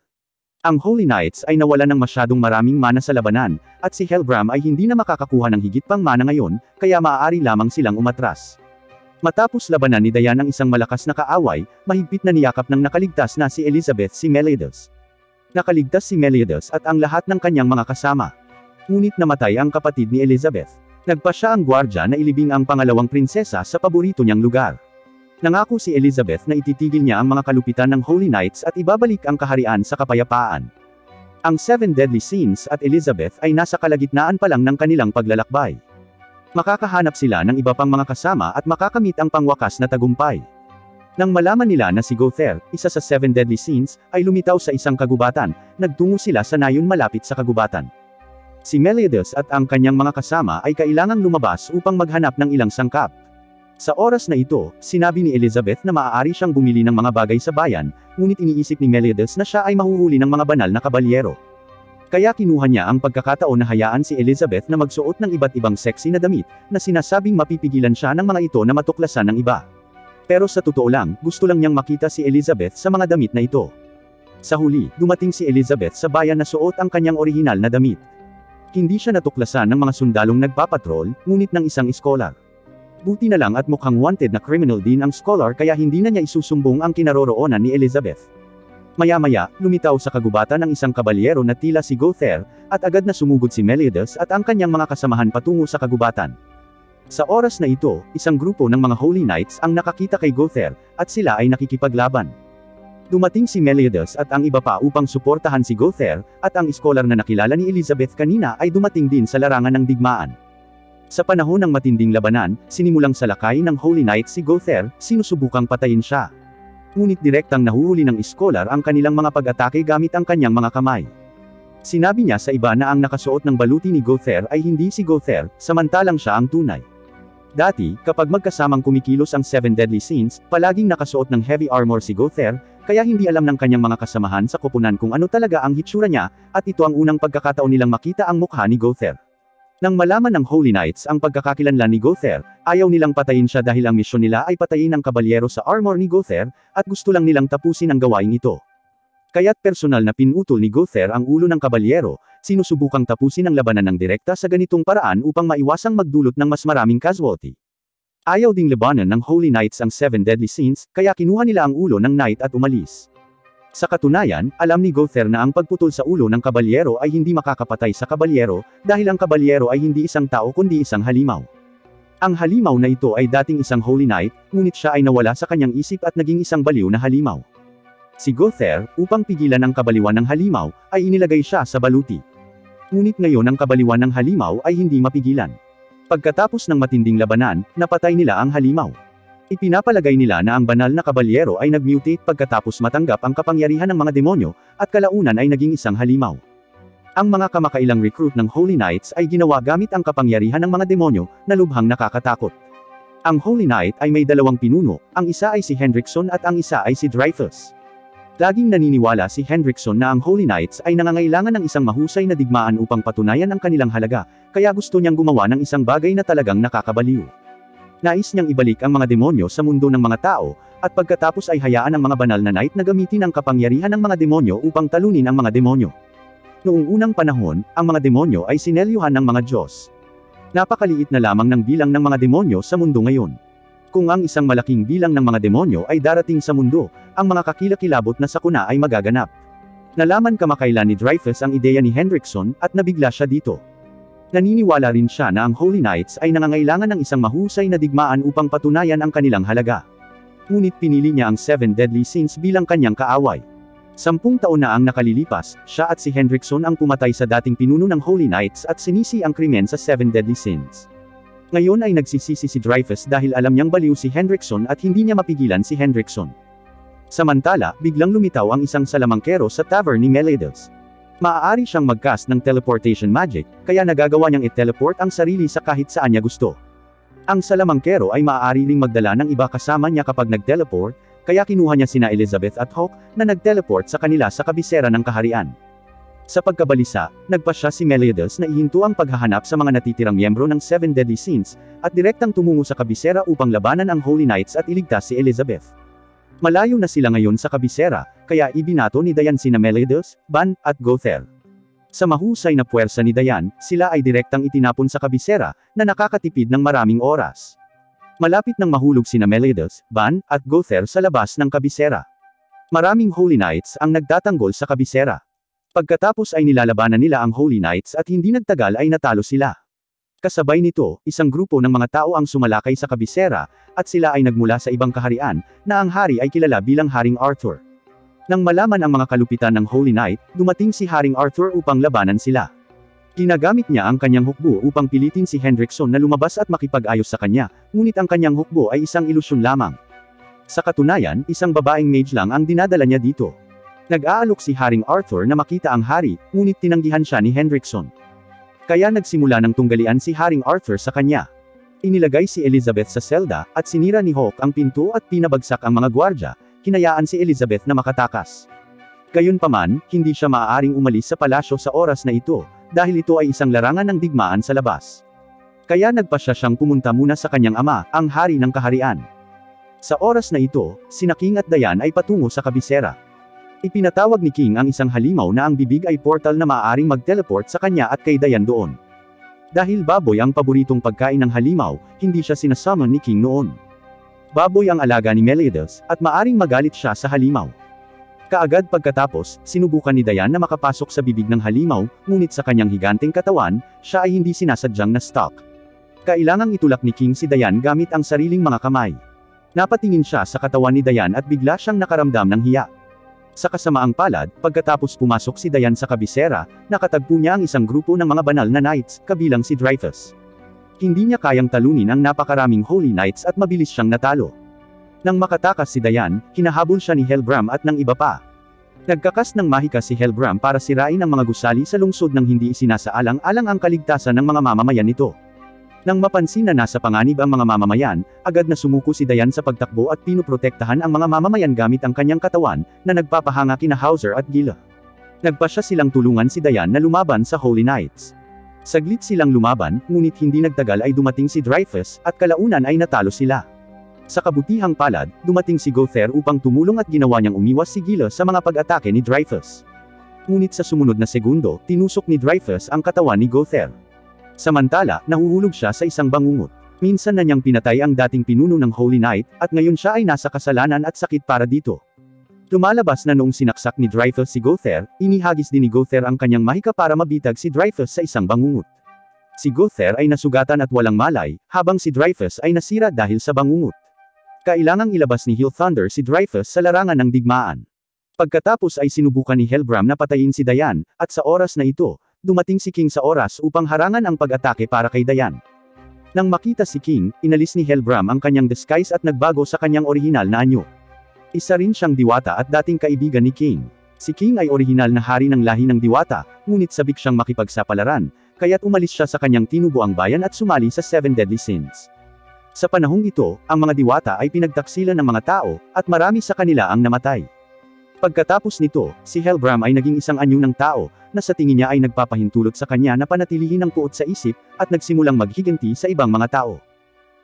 Speaker 1: Ang Holy Knights ay nawalan ng masyadong maraming mana sa labanan, at si Helbram ay hindi na makakakuha ng higit pang mana ngayon, kaya maaari lamang silang umatras. Matapos labanan ni Diane ang isang malakas na kaaway, mahigpit na niyakap ng nakaligtas na si Elizabeth si Melides. Nakaligtas si Melides at ang lahat ng kanyang mga kasama. Ngunit namatay ang kapatid ni Elizabeth. Nagpasya ang gwardya na ilibing ang pangalawang prinsesa sa paborito niyang lugar. Nangako si Elizabeth na ititigil niya ang mga kalupitan ng Holy Knights at ibabalik ang kaharian sa kapayapaan. Ang 7 Deadly Sins at Elizabeth ay nasa kalagitnaan pa lang ng kanilang paglalakbay. Makakahanap sila ng iba pang mga kasama at makakamit ang pangwakas na tagumpay. Nang malaman nila na si Gother, isa sa 7 Deadly Sins, ay lumitaw sa isang kagubatan, nagtungo sila sa nayon malapit sa kagubatan. Si Melides at ang kanyang mga kasama ay kailangang lumabas upang maghanap ng ilang sangkap. Sa oras na ito, sinabi ni Elizabeth na maaari siyang bumili ng mga bagay sa bayan, ngunit iniisip ni Melides na siya ay mahuhuli ng mga banal na kabalyero. Kaya kinuha niya ang pagkakataon na hayaan si Elizabeth na magsuot ng iba't ibang sexy na damit, na sinasabing mapipigilan siya ng mga ito na matuklasan ng iba. Pero sa totoo lang, gusto lang niyang makita si Elizabeth sa mga damit na ito. Sa huli, dumating si Elizabeth sa bayan na suot ang kanyang orihinal na damit. Hindi siya natuklasan ng mga sundalong nagpapatrol, ngunit ng isang iskolar. Buti na lang at mukhang wanted na criminal din ang scholar kaya hindi na niya isusumbong ang kinaroroonan ni Elizabeth. Maya-maya, lumitaw sa kagubatan ang isang kabalyero na tila si Gothair, at agad na sumugod si Meliodas at ang kanyang mga kasamahan patungo sa kagubatan. Sa oras na ito, isang grupo ng mga Holy Knights ang nakakita kay Gothair, at sila ay nakikipaglaban. Dumating si Meliodas at ang iba pa upang suportahan si Gothair, at ang iskolar na nakilala ni Elizabeth kanina ay dumating din sa larangan ng digmaan. Sa panahon ng matinding labanan, sinimulang salakay ng Holy Knights si Gothair, sinusubukang patayin siya. Ngunit direktang nahuhuli ng iskolar ang kanilang mga pag-atake gamit ang kanyang mga kamay. Sinabi niya sa iba na ang nakasuot ng baluti ni Gothair ay hindi si Gothair, samantalang siya ang tunay. Dati, kapag magkasamang kumikilos ang 7 Deadly Sins, palaging nakasuot ng heavy armor si Gothair, kaya hindi alam ng kanyang mga kasamahan sa koponan kung ano talaga ang hitsura niya, at ito ang unang pagkakataon nilang makita ang mukha ni Gothair. Nang malaman ng Holy Knights ang pagkakakilanlan ni Gothair, ayaw nilang patayin siya dahil ang misyon nila ay patayin ang kabalyero sa armor ni Gothair, at gusto lang nilang tapusin ang gawain ito. Kaya't personal na pinutol ni Gothair ang ulo ng kabalyero, sinusubukang tapusin ang labanan ng direkta sa ganitong paraan upang maiwasang magdulot ng mas maraming casualty. Ayaw ding labanan ng Holy Knights ang 7 Deadly Sins, kaya kinuha nila ang ulo ng knight at umalis. Sa katunayan, alam ni Gothair na ang pagputol sa ulo ng kabalyero ay hindi makakapatay sa kabalyero, dahil ang kabalyero ay hindi isang tao kundi isang halimaw. Ang halimaw na ito ay dating isang Holy Knight, ngunit siya ay nawala sa kanyang isip at naging isang baliw na halimaw. Si Gothair, upang pigilan ang kabaliwan ng halimaw, ay inilagay siya sa baluti. Ngunit ngayon ang kabaliwan ng halimaw ay hindi mapigilan. Pagkatapos ng matinding labanan, napatay nila ang halimaw. Ipinapalagay nila na ang banal na kabalyero ay nag-mutate pagkatapos matanggap ang kapangyarihan ng mga demonyo, at kalaunan ay naging isang halimaw. Ang mga kamakailang recruit ng Holy Knights ay ginawa gamit ang kapangyarihan ng mga demonyo, na lubhang nakakatakot. Ang Holy Knight ay may dalawang pinuno, ang isa ay si Hendrickson at ang isa ay si Dreyfus. Laging naniniwala si Hendrickson na ang Holy Knights ay nangangailangan ng isang mahusay na digmaan upang patunayan ang kanilang halaga, kaya gusto niyang gumawa ng isang bagay na talagang nakakabaliw. Nais niyang ibalik ang mga demonyo sa mundo ng mga tao, at pagkatapos ay hayaan ang mga banal na knight na gamitin ang kapangyarihan ng mga demonyo upang talunin ang mga demonyo. Noong unang panahon, ang mga demonyo ay sinelyuhan ng mga Diyos. Napakaliit na lamang ng bilang ng mga demonyo sa mundo ngayon. Kung ang isang malaking bilang ng mga demonyo ay darating sa mundo, ang mga kakilakilabot na sakuna ay magaganap. Nalaman kamakailan ni Dreyfus ang ideya ni Hendrickson, at nabigla siya dito. Naniniwala rin siya na ang Holy Knights ay nangangailangan ng isang mahusay na digmaan upang patunayan ang kanilang halaga. Ngunit pinili niya ang 7 Deadly Sins bilang kanyang kaaway. 10 taon na ang nakalilipas, siya at si Hendrickson ang pumatay sa dating pinuno ng Holy Knights at sinisi ang krimen sa 7 Deadly Sins. Ngayon ay nagsisisi si Dreyfus dahil alam niyang baliw si Hendrickson at hindi niya mapigilan si Hendrickson. Samantala, biglang lumitaw ang isang salamangkero sa tavern ni Meliodas. Maaari siyang mag-cast ng teleportation magic, kaya nagagawa niyang i-teleport ang sarili sa kahit saan niya gusto. Ang salamangkero ay maaari ring magdala ng iba kasama niya kapag nag-teleport, kaya kinuha niya sina Elizabeth at Hawke, na nag-teleport sa kanila sa kabisera ng kaharian. Sa pagkabalisa, nagpasya si Meliodas na ihinto ang paghahanap sa mga natitirang miyembro ng 7 Deadly Sins, at direktang tumungo sa kabisera upang labanan ang Holy Knights at iligtas si Elizabeth. Malayo na sila ngayon sa kabisera, kaya ibinato ni Dayan sina Meliodas, Ban, at Gothair. Sa mahusay na puwersa ni Dayan, sila ay direktang itinapon sa kabisera, na nakakatipid ng maraming oras. Malapit nang mahulog sina Meliodas, Ban, at Gothair sa labas ng kabisera. Maraming Holy Knights ang nagtatanggol sa kabisera. Pagkatapos ay nilalabanan nila ang Holy Knights at hindi nagtagal ay natalo sila. Kasabay nito, isang grupo ng mga tao ang sumalakay sa kabisera, at sila ay nagmula sa ibang kaharian, na ang hari ay kilala bilang Haring Arthur. Nang malaman ang mga kalupitan ng Holy Knight, dumating si Haring Arthur upang labanan sila. Ginagamit niya ang kanyang hukbo upang pilitin si Hendrickson na lumabas at makipag-ayos sa kanya, ngunit ang kanyang hukbo ay isang ilusyon lamang. Sa katunayan, isang babaeng mage lang ang dinadala niya dito. Nag-aalok si Haring Arthur na makita ang hari, ngunit tinanggihan siya ni Hendrickson. Kaya nagsimula ng tunggalian si Haring Arthur sa kanya. Inilagay si Elizabeth sa selda, at sinira ni Hawke ang pinto at pinabagsak ang mga gwardya, hinayaan si Elizabeth na makatakas. Gayunpaman, hindi siya maaaring umalis sa palasyo sa oras na ito, dahil ito ay isang larangan ng digmaan sa labas. Kaya nagpasya siyang pumunta muna sa kanyang ama, ang hari ng kaharian. Sa oras na ito, sina King at Diane ay patungo sa kabisera. Ipinatawag ni King ang isang halimaw na ang bibig ay portal na maaaring mag-teleport sa kanya at kay Diane doon. Dahil baboy ang paboritong pagkain ng halimaw, hindi siya sinasummon ni King noon. Baboy ang alaga ni Meliodas, at maaring magalit siya sa halimaw. Kaagad pagkatapos, sinubukan ni Diane na makapasok sa bibig ng halimaw, ngunit sa kanyang higanteng katawan, siya ay hindi sinasadyang na-stuck. Kailangang itulak ni King si Diane gamit ang sariling mga kamay. Napatingin siya sa katawan ni Diane at bigla siyang nakaramdam ng hiya. Sa kasamaang palad, pagkatapos pumasok si Diane sa kabisera, nakatagpo niya ang isang grupo ng mga banal na knights, kabilang si Dreyfus. Hindi niya kayang talunin ang napakaraming Holy Knights at mabilis siyang natalo. Nang makatakas si Diane, hinahabol siya ni Helbram at ng iba pa. Nagkakas ng mahika si Helbram para sirain ang mga gusali sa lungsod nang hindi isinasaalang-alang ang kaligtasan ng mga mamamayan nito. Nang mapansin na nasa panganib ang mga mamamayan, agad na sumuko si Diane sa pagtakbo at pinoprotektahan ang mga mamamayan gamit ang kanyang katawan, na nagpapahanga kina Hauser at Gila. Nagpasya silang tulungan si Diane na lumaban sa Holy Knights. Saglit silang lumaban, ngunit hindi nagtagal ay dumating si Dreyfus, at kalaunan ay natalo sila. Sa kabutihang palad, dumating si Gother upang tumulong at ginawa niyang umiwas si Gila sa mga pag-atake ni Dreyfus. Ngunit sa sumunod na segundo, tinusok ni Dreyfus ang katawan ni Gother. Samantala, nahuhulog siya sa isang bangungot. Minsan na niyang pinatay ang dating pinuno ng Holy Knight, at ngayon siya ay nasa kasalanan at sakit para dito. Lumalabas na noong sinaksak ni Dreyfus si Gother, inihagis din ni Gother ang kanyang mahika para mabitag si Dreyfus sa isang bangungot. Si Gother ay nasugatan at walang malay, habang si Dreyfus ay nasira dahil sa bangungot. Kailangang ilabas ni Hill Thunder si Dreyfus sa larangan ng digmaan. Pagkatapos ay sinubukan ni Helbram na patayin si Diane, at sa oras na ito, dumating si King sa oras upang harangan ang pag-atake para kay Diane. Nang makita si King, inalis ni Helbram ang kanyang disguise at nagbago sa kanyang orihinal na anyo. Isa rin siyang diwata at dating kaibigan ni King. Si King ay orihinal na hari ng lahi ng diwata, ngunit sabik siyang makipagsapalaran, kaya't umalis siya sa kanyang tinubuang bayan at sumali sa 7 Deadly Sins. Sa panahong ito, ang mga diwata ay pinagtaksilan ng mga tao, at marami sa kanila ang namatay. Pagkatapos nito, si Helbram ay naging isang anyo ng tao, na sa tingin niya ay nagpapahintulot sa kanya na panatilihin ang puot sa isip, at nagsimulang maghiganti sa ibang mga tao.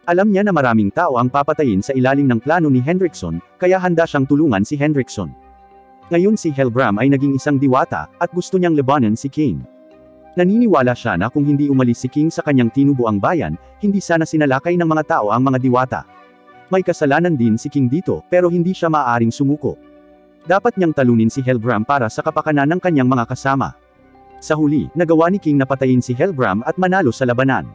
Speaker 1: Alam niya na maraming tao ang papatayin sa ilalim ng plano ni Hendrickson, kaya handa siyang tulungan si Hendrickson. Ngayon si Helbram ay naging isang diwata, at gusto niyang labanan si King. Naniniwala siya na kung hindi umalis si King sa kanyang tinubuang bayan, hindi sana sinalakay ng mga tao ang mga diwata. May kasalanan din si King dito, pero hindi siya maaaring sumuko. Dapat niyang talunin si Helbram para sa kapakanan ng kanyang mga kasama. Sa huli, nagawa ni King na patayin si Helbram at manalo sa labanan.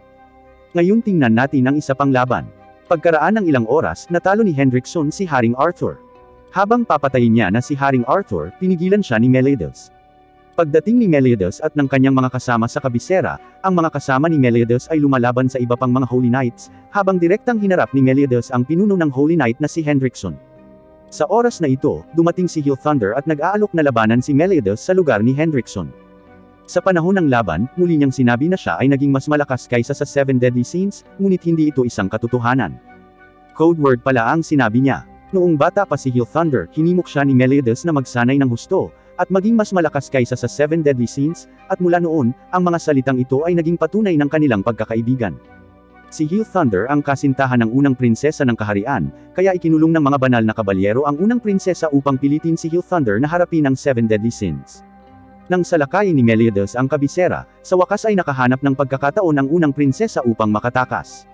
Speaker 1: Ngayon tingnan natin ang isa pang laban. Pagkaraan ng ilang oras, natalo ni Hendrickson si Haring Arthur. Habang papatayin niya na si Haring Arthur, pinigilan siya ni Meliodas. Pagdating ni Meliodas at ng kanyang mga kasama sa kabisera, ang mga kasama ni Meliodas ay lumalaban sa iba pang mga Holy Knights, habang direktang hinarap ni Meliodas ang pinuno ng Holy Knight na si Hendrickson. Sa oras na ito, dumating si Hill Thunder at nag-aalok na labanan si Meliodas sa lugar ni Hendrickson. Sa panahon ng laban, muli niyang sinabi na siya ay naging mas malakas kaysa sa 7 Deadly Sins, ngunit hindi ito isang katotohanan. Code word pala ang sinabi niya. Noong bata pa si Hill Thunder, hinimok siya ni Meliodas na magsanay ng husto, at maging mas malakas kaysa sa 7 Deadly Sins, at mula noon, ang mga salitang ito ay naging patunay ng kanilang pagkakaibigan. Si Hill Thunder ang kasintahan ng unang prinsesa ng kaharian, kaya ikinulong ng mga banal na kabalyero ang unang prinsesa upang pilitin si Hill Thunder na harapin ang 7 Deadly Sins. Nang salakayin ni Meliodas ang kabisera, sa wakas ay nakahanap ng pagkakataon ang unang prinsesa upang makatakas.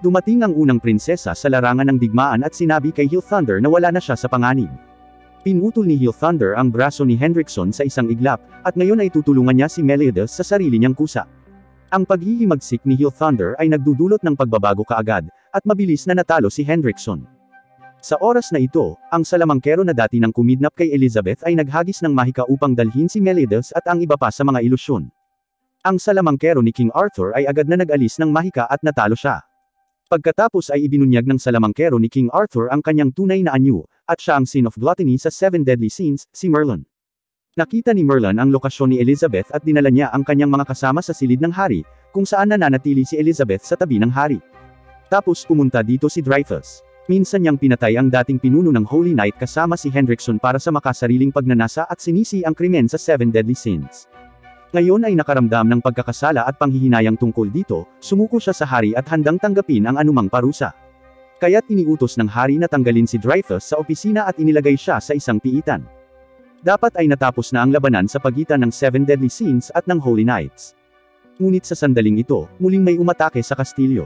Speaker 1: Dumating ang unang prinsesa sa larangan ng digmaan at sinabi kay Hill Thunder na wala na siya sa panganib. Pinutol ni Hill Thunder ang braso ni Hendrickson sa isang iglap, at ngayon ay tutulungan niya si Meliodas sa sarili niyang kusa. Ang paghihimagsik ni Hill Thunder ay nagdudulot ng pagbabago kaagad, at mabilis na natalo si Hendrickson. Sa oras na ito, ang salamangkero na dati nang kumidnap kay Elizabeth ay naghagis ng mahika upang dalhin si Meliodas at ang iba pa sa mga ilusyon. Ang salamangkero ni King Arthur ay agad na nag-alis ng mahika at natalo siya. Pagkatapos ay ibinunyag ng salamangkero ni King Arthur ang kanyang tunay na anyo, at siya ang sin of gluttony sa 7 Deadly Sins, si Merlin. Nakita ni Merlin ang lokasyon ni Elizabeth at dinala niya ang kanyang mga kasama sa silid ng hari, kung saan nananatili si Elizabeth sa tabi ng hari. Tapos pumunta dito si Dreyfus. Minsan niyang pinatay ang dating pinuno ng Holy Knight kasama si Hendrickson para sa makasariling pagnanasa at sinisi ang krimen sa 7 Deadly Sins. Ngayon ay nakaramdam ng pagkakasala at panghihinayang tungkol dito, sumuko siya sa hari at handang tanggapin ang anumang parusa. Kaya't iniutos ng hari na tanggalin si Dreyfus sa opisina at inilagay siya sa isang piitan. Dapat ay natapos na ang labanan sa pagitan ng Seven Deadly Sins at ng Holy Knights. Ngunit sa sandaling ito, muling may umatake sa kastilyo.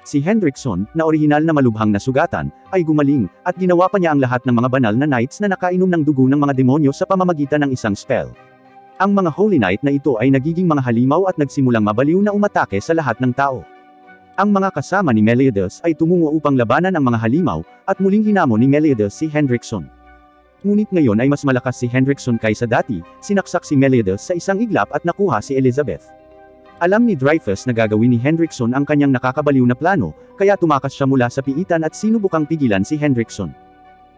Speaker 1: Si Hendrickson, na orihinal na malubhang nasugatan, ay gumaling, at ginawa pa niya ang lahat ng mga banal na knights na nakainom ng dugo ng mga demonyo sa pamamagitan ng isang spell. Ang mga Holy Knight na ito ay nagiging mga halimaw at nagsimulang mabaliw na umatake sa lahat ng tao. Ang mga kasama ni Meliodas ay tumungo upang labanan ang mga halimaw, at muling hinamon ni Meliodas si Hendrickson. Ngunit ngayon ay mas malakas si Hendrickson kaysa dati, sinaksak si Meliodas sa isang iglap at nakuha si Elizabeth. Alam ni Dreyfus na gagawin ni Hendrickson ang kanyang nakakabaliw na plano, kaya tumakas siya mula sa piitan at sinubukang pigilan si Hendrickson.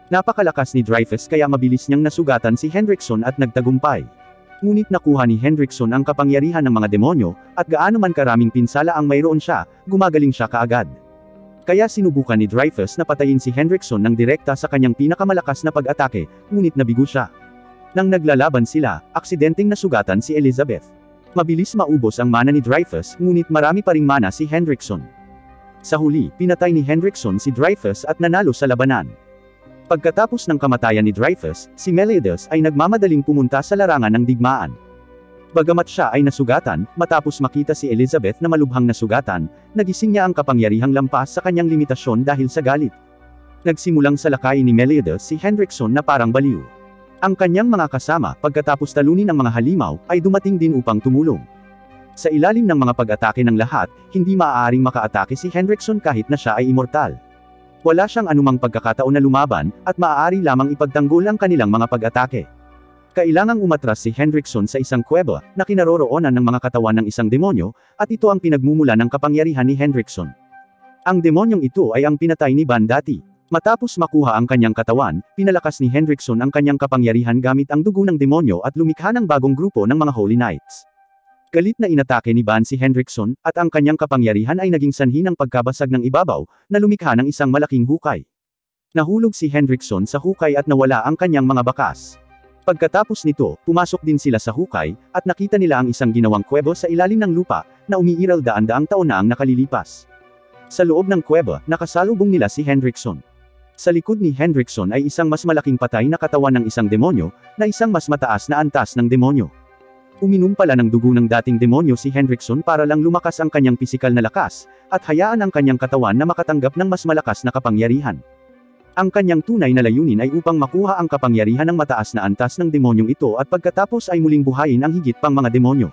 Speaker 1: Napakalakas ni Dreyfus kaya mabilis niyang nasugatan si Hendrickson at nagtagumpay. Ngunit nakuha ni Hendrickson ang kapangyarihan ng mga demonyo, at gaano man karaming pinsala ang mayroon siya, gumagaling siya kaagad. Kaya sinubukan ni Dreyfus na patayin si Hendrickson ng direkta sa kanyang pinakamalakas na pag-atake, ngunit nabigo siya. Nang naglalaban sila, aksidenteng nasugatan si Elizabeth. Mabilis maubos ang mana ni Dreyfus, ngunit marami pa ring mana si Hendrickson. Sa huli, pinatay ni Hendrickson si Dreyfus at nanalo sa labanan. Pagkatapos ng kamatayan ni Dreyfus, si Meliodas ay nagmamadaling pumunta sa larangan ng digmaan. Bagamat siya ay nasugatan, matapos makita si Elizabeth na malubhang nasugatan, nagising niya ang kapangyarihang lampas sa kanyang limitasyon dahil sa galit. Nagsimulang salakayin ni Meliodas si Hendrickson na parang baliw. Ang kanyang mga kasama, pagkatapos talunin ng mga halimaw, ay dumating din upang tumulong. Sa ilalim ng mga pag-atake ng lahat, hindi maaaring makaatake si Hendrickson kahit na siya ay immortal. Wala siyang anumang pagkakataon na lumaban, at maaari lamang ipagtanggol ang kanilang mga pag-atake. Kailangang umatras si Hendrickson sa isang kuweba, na kinaroroonan ng mga katawan ng isang demonyo, at ito ang pinagmumula ng kapangyarihan ni Hendrickson. Ang demonyong ito ay ang pinatay ni Ban dati. Matapos makuha ang kanyang katawan, pinalakas ni Hendrickson ang kanyang kapangyarihan gamit ang dugo ng demonyo at lumikha ng bagong grupo ng mga Holy Knights. Galit na inatake ni Ban si Hendrickson, at ang kanyang kapangyarihan ay naging sanhi ng pagkabasag ng ibabaw, na lumikha ng isang malaking hukay. Nahulog si Hendrickson sa hukay at nawala ang kanyang mga bakas. Pagkatapos nito, pumasok din sila sa hukay, at nakita nila ang isang ginawang kuweba sa ilalim ng lupa, na umiiral daan-daang taon na ang nakalilipas. Sa loob ng kuweba, nakasalubong nila si Hendrickson. Sa likod ni Hendrickson ay isang mas malaking patay na katawan ng isang demonyo, na isang mas mataas na antas ng demonyo. Uminom pala ng dugo ng dating demonyo si Hendrickson para lang lumakas ang kanyang pisikal na lakas, at hayaan ang kanyang katawan na makatanggap ng mas malakas na kapangyarihan. Ang kanyang tunay na layunin ay upang makuha ang kapangyarihan ng mataas na antas ng demonyong ito at pagkatapos ay muling buhayin ang higit pang mga demonyo.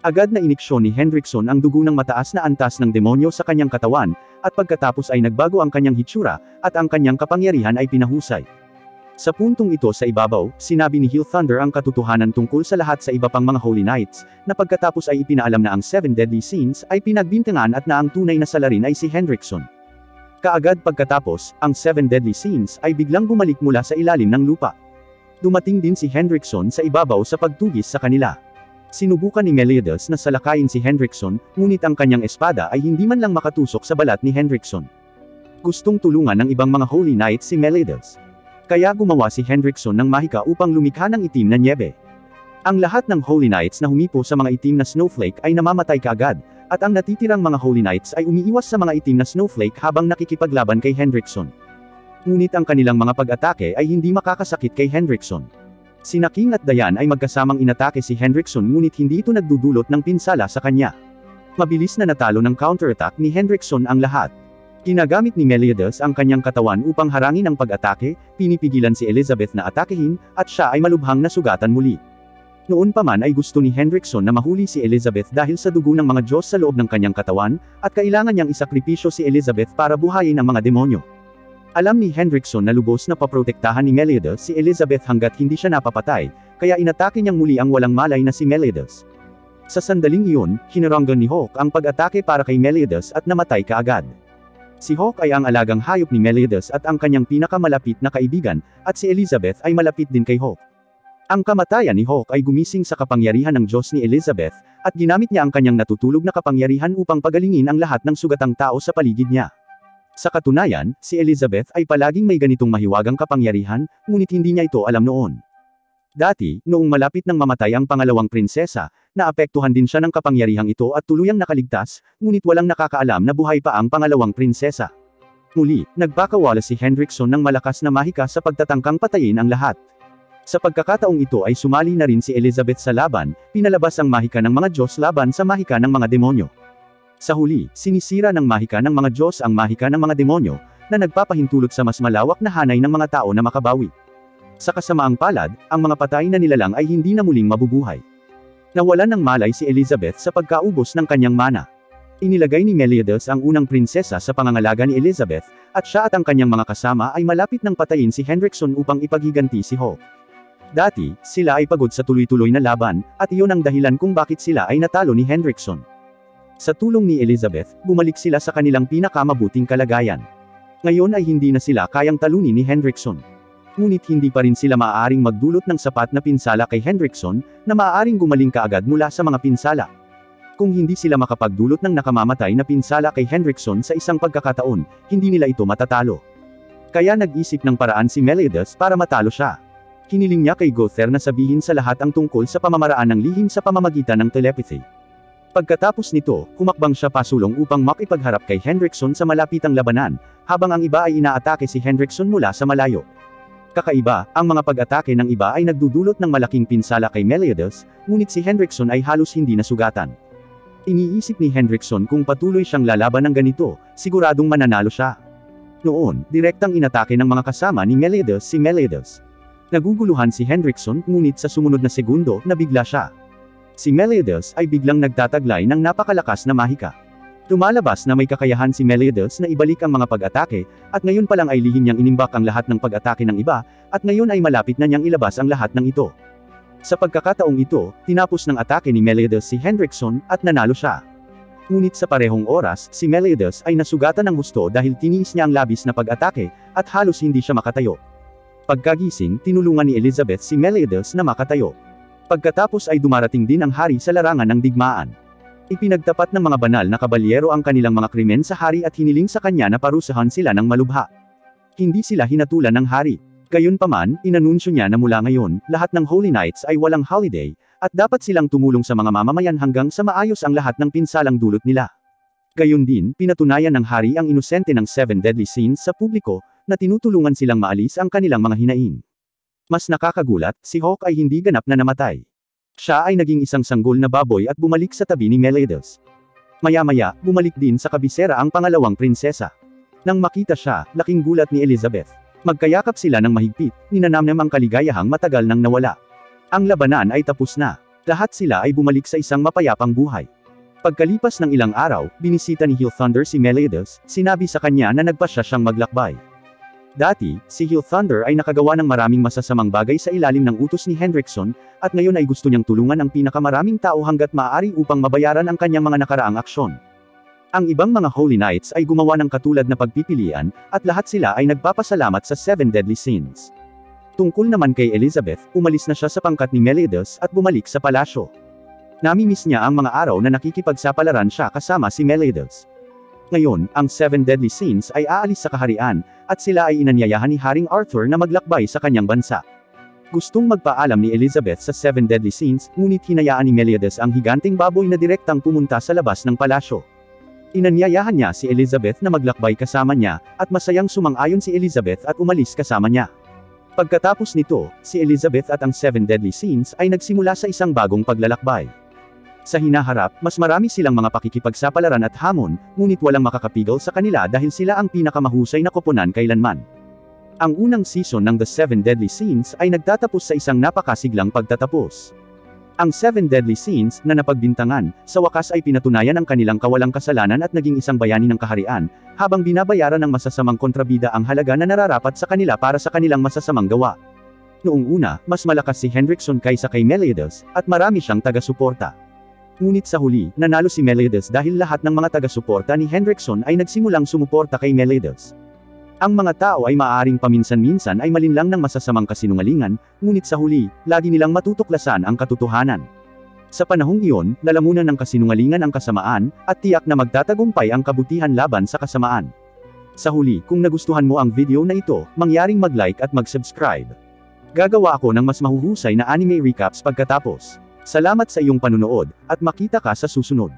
Speaker 1: Agad na iniksyon ni Hendrickson ang dugo ng mataas na antas ng demonyo sa kanyang katawan, at pagkatapos ay nagbago ang kanyang hitsura, at ang kanyang kapangyarihan ay pinahusay. Sa puntong ito sa ibabaw, sinabi ni Hill Thunder ang katotohanan tungkol sa lahat sa iba pang mga Holy Knights, na pagkatapos ay ipinaalam na ang Seven Deadly Sins ay pinagbintangan at na ang tunay na salarin ay si Hendrickson. Kaagad pagkatapos, ang Seven Deadly Sins ay biglang bumalik mula sa ilalim ng lupa. Dumating din si Hendrickson sa ibabaw sa pagtugis sa kanila. Sinubukan ni Meliodas na salakayin si Hendrickson, ngunit ang kanyang espada ay hindi man lang makatusok sa balat ni Hendrickson. Gustong tulungan ng ibang mga Holy Knights si Meliodas. Kaya gumawa si Hendrickson ng mahika upang lumikha ng itim na nyebe. Ang lahat ng Holy Knights na humipo sa mga itim na snowflake ay namamatay kaagad, at ang natitirang mga Holy Knights ay umiiwas sa mga itim na snowflake habang nakikipaglaban kay Hendrickson. Ngunit ang kanilang mga pag-atake ay hindi makakasakit kay Hendrickson. Sina King at Dayan ay magkasamang inatake si Hendrickson ngunit hindi ito nagdudulot ng pinsala sa kanya. Mabilis na natalo ng counterattack ni Hendrickson ang lahat. Ginagamit ni Meliodas ang kanyang katawan upang harangin ang pag-atake, pinipigilan si Elizabeth na atakehin, at siya ay malubhang nasugatan muli. Noon pa man ay gusto ni Hendrickson na mahuli si Elizabeth dahil sa dugo ng mga Diyos sa loob ng kanyang katawan, at kailangan niyang isakripisyo si Elizabeth para buhayin ang mga demonyo. Alam ni Hendrickson na lubos na paprotektahan ni Meliodas si Elizabeth hanggat hindi siya napapatay, kaya inatake niyang muli ang walang malay na si Meliodas. Sa sandaling iyon, hinaranggan ni Hawk ang pag-atake para kay Meliodas at namatay kaagad. Si Hawk ay ang alagang hayop ni Meliodas at ang kanyang pinakamalapit na kaibigan, at si Elizabeth ay malapit din kay Hawk. Ang kamatayan ni Hawk ay gumising sa kapangyarihan ng Diyos ni Elizabeth, at ginamit niya ang kanyang natutulog na kapangyarihan upang pagalingin ang lahat ng sugatang tao sa paligid niya. Sa katunayan, si Elizabeth ay palaging may ganitong mahiwagang kapangyarihan, ngunit hindi niya ito alam noon. Dati, noong malapit nang mamatay ang pangalawang prinsesa, naapektuhan din siya ng kapangyarihang ito at tuluyang nakaligtas, ngunit walang nakakaalam na buhay pa ang pangalawang prinsesa. muli, nagpakawala si Hendrickson ng malakas na mahika sa pagtatangkang patayin ang lahat. Sa pagkakataong ito ay sumali na rin si Elizabeth sa laban, pinalabas ang mahika ng mga Diyos laban sa mahika ng mga demonyo. Sa huli, sinisira ng mahika ng mga Diyos ang mahika ng mga demonyo, na nagpapahintulot sa mas malawak na hanay ng mga tao na makabawi. Sa kasamaang palad, ang mga patay na nilalang ay hindi na muling mabubuhay. Nawalan ng malay si Elizabeth sa pagkaubos ng kanyang mana. Inilagay ni Meliodas ang unang prinsesa sa pangangalaga ni Elizabeth, at siya at ang kanyang mga kasama ay malapit ng patayin si Hendrickson upang ipaghiganti si Hawke. Dati, sila ay pagod sa tuloy-tuloy na laban, at iyon ang dahilan kung bakit sila ay natalo ni Hendrickson. Sa tulong ni Elizabeth, bumalik sila sa kanilang pinakamabuting kalagayan. Ngayon ay hindi na sila kayang talunin ni Hendrickson. Ngunit hindi pa rin sila maaaring magdulot ng sapat na pinsala kay Hendrickson, na maaaring gumaling kaagad mula sa mga pinsala. Kung hindi sila makapagdulot ng nakamamatay na pinsala kay Hendrickson sa isang pagkakataon, hindi nila ito matatalo. Kaya nag-isip ng paraan si Meliodas para matalo siya. Hiniling niya kay Gother na sabihin sa lahat ang tungkol sa pamamaraan ng lihim sa pamamagitan ng telepathy. Pagkatapos nito, humakbang siya pasulong upang makipagharap kay Hendrickson sa malapitang labanan, habang ang iba ay inaatake si Hendrickson mula sa malayo. Kakaiba, ang mga pag-atake ng iba ay nagdudulot ng malaking pinsala kay Meliodas, ngunit si Hendrickson ay halos hindi nasugatan. Iniisip ni Hendrickson kung patuloy siyang lalaban ng ganito, siguradong mananalo siya. Noon, direktang inatake ng mga kasama ni Meliodas si Meliodas. Naguguluhan si Hendrickson, ngunit sa sumunod na segundo, nabigla siya. Si Meliodas ay biglang nagtataglay ng napakalakas na mahika. Lumalabas na may kakayahan si Meliodas na ibalik ang mga pag-atake, at ngayon pa lang ay lihim niyang inimbak ang lahat ng pag-atake ng iba, at ngayon ay malapit na niyang ilabas ang lahat ng ito. Sa pagkakataong ito, tinapos ng atake ni Meliodas si Hendrickson, at nanalo siya. Ngunit sa parehong oras, si Meliodas ay nasugatan ng husto dahil tiniis niya ang labis na pag-atake, at halos hindi siya makatayo. Pagkagising, tinulungan ni Elizabeth si Meliodas na makatayo. Pagkatapos ay dumarating din ang hari sa larangan ng digmaan. Ipinagtapat ng mga banal na kabalyero ang kanilang mga krimen sa hari at hiniling sa kanya na parusahan sila ng malubha. Hindi sila hinatulan ng hari. Gayunpaman, inanunsyo niya na mula ngayon, lahat ng Holy Knights ay walang holiday, at dapat silang tumulong sa mga mamamayan hanggang sa maayos ang lahat ng pinsalang dulot nila. Gayon din, pinatunayan ng hari ang inosente ng 7 deadly sins sa publiko, na tinutulungan silang maalis ang kanilang mga hinaing. Mas nakakagulat, si Hawke ay hindi ganap na namatay. Siya ay naging isang sanggol na baboy at bumalik sa tabi ni Meliodas. Maya-maya, bumalik din sa kabisera ang pangalawang prinsesa. Nang makita siya, laking gulat ni Elizabeth. Magkayakap sila ng mahigpit, ninanamnam ang kaligayahang matagal nang nawala. Ang labanan ay tapos na. Lahat sila ay bumalik sa isang mapayapang buhay. Pagkalipas ng ilang araw, binisita ni Hillthunder si Meliodas, sinabi sa kanya na nagpasya siyang maglakbay. Dati, si Hillthunder ay nakagawa ng maraming masasamang bagay sa ilalim ng utos ni Hendrickson, at ngayon ay gusto niyang tulungan ang pinakamaraming tao hanggat maaari upang mabayaran ang kanyang mga nakaraang aksyon. Ang ibang mga Holy Knights ay gumawa ng katulad na pagpipilian, at lahat sila ay nagpapasalamat sa 7 deadly sins. Tungkol naman kay Elizabeth, umalis na siya sa pangkat ni Meliodas at bumalik sa palasyo. Namimiss niya ang mga araw na nakikipagsapalaran siya kasama si Meliodas. Ngayon, ang 7 deadly sins ay aalis sa kaharian, at sila ay inanyayahan ni Haring Arthur na maglakbay sa kanyang bansa. Gustong magpaalam ni Elizabeth sa 7 deadly sins, ngunit hinayaan ni Meliodas ang higanteng baboy na direktang pumunta sa labas ng palasyo. Inanyayahan niya si Elizabeth na maglakbay kasama niya, at masayang sumang-ayon si Elizabeth at umalis kasama niya. Pagkatapos nito, si Elizabeth at ang 7 deadly sins ay nagsimula sa isang bagong paglalakbay. Sa hinaharap, mas marami silang mga pakikipagsapalaran at hamon, ngunit walang makakapigil sa kanila dahil sila ang pinakamahusay na koponan kailanman. Ang unang season ng The 7 Deadly Sins ay nagtatapos sa isang napakasiglang pagtatapos. Ang 7 Deadly Sins, na napagbintangan, sa wakas ay pinatunayan ang kanilang kawalang kasalanan at naging isang bayani ng kaharian, habang binabayaran ng masasamang kontrabida ang halaga na nararapat sa kanila para sa kanilang masasamang gawa. Noong una, mas malakas si Hendrickson kaysa kay Meliodas, at marami siyang taga-suporta. Ngunit sa huli, nanalo si Meliodas dahil lahat ng mga taga-suporta ni Hendrickson ay nagsimulang sumuporta kay Meliodas. Ang mga tao ay maaaring paminsan-minsan ay malinlang ng masasamang kasinungalingan, ngunit sa huli, lagi nilang matutuklasan ang katotohanan. Sa panahong iyon, lalamunan ng kasinungalingan ang kasamaan, at tiyak na magtatagumpay ang kabutihan laban sa kasamaan. Sa huli, kung nagustuhan mo ang video na ito, mangyaring mag-like at mag-subscribe. Gagawa ako ng mas mahuhusay na anime recaps pagkatapos. Salamat sa iyong panunood, at makita ka sa susunod.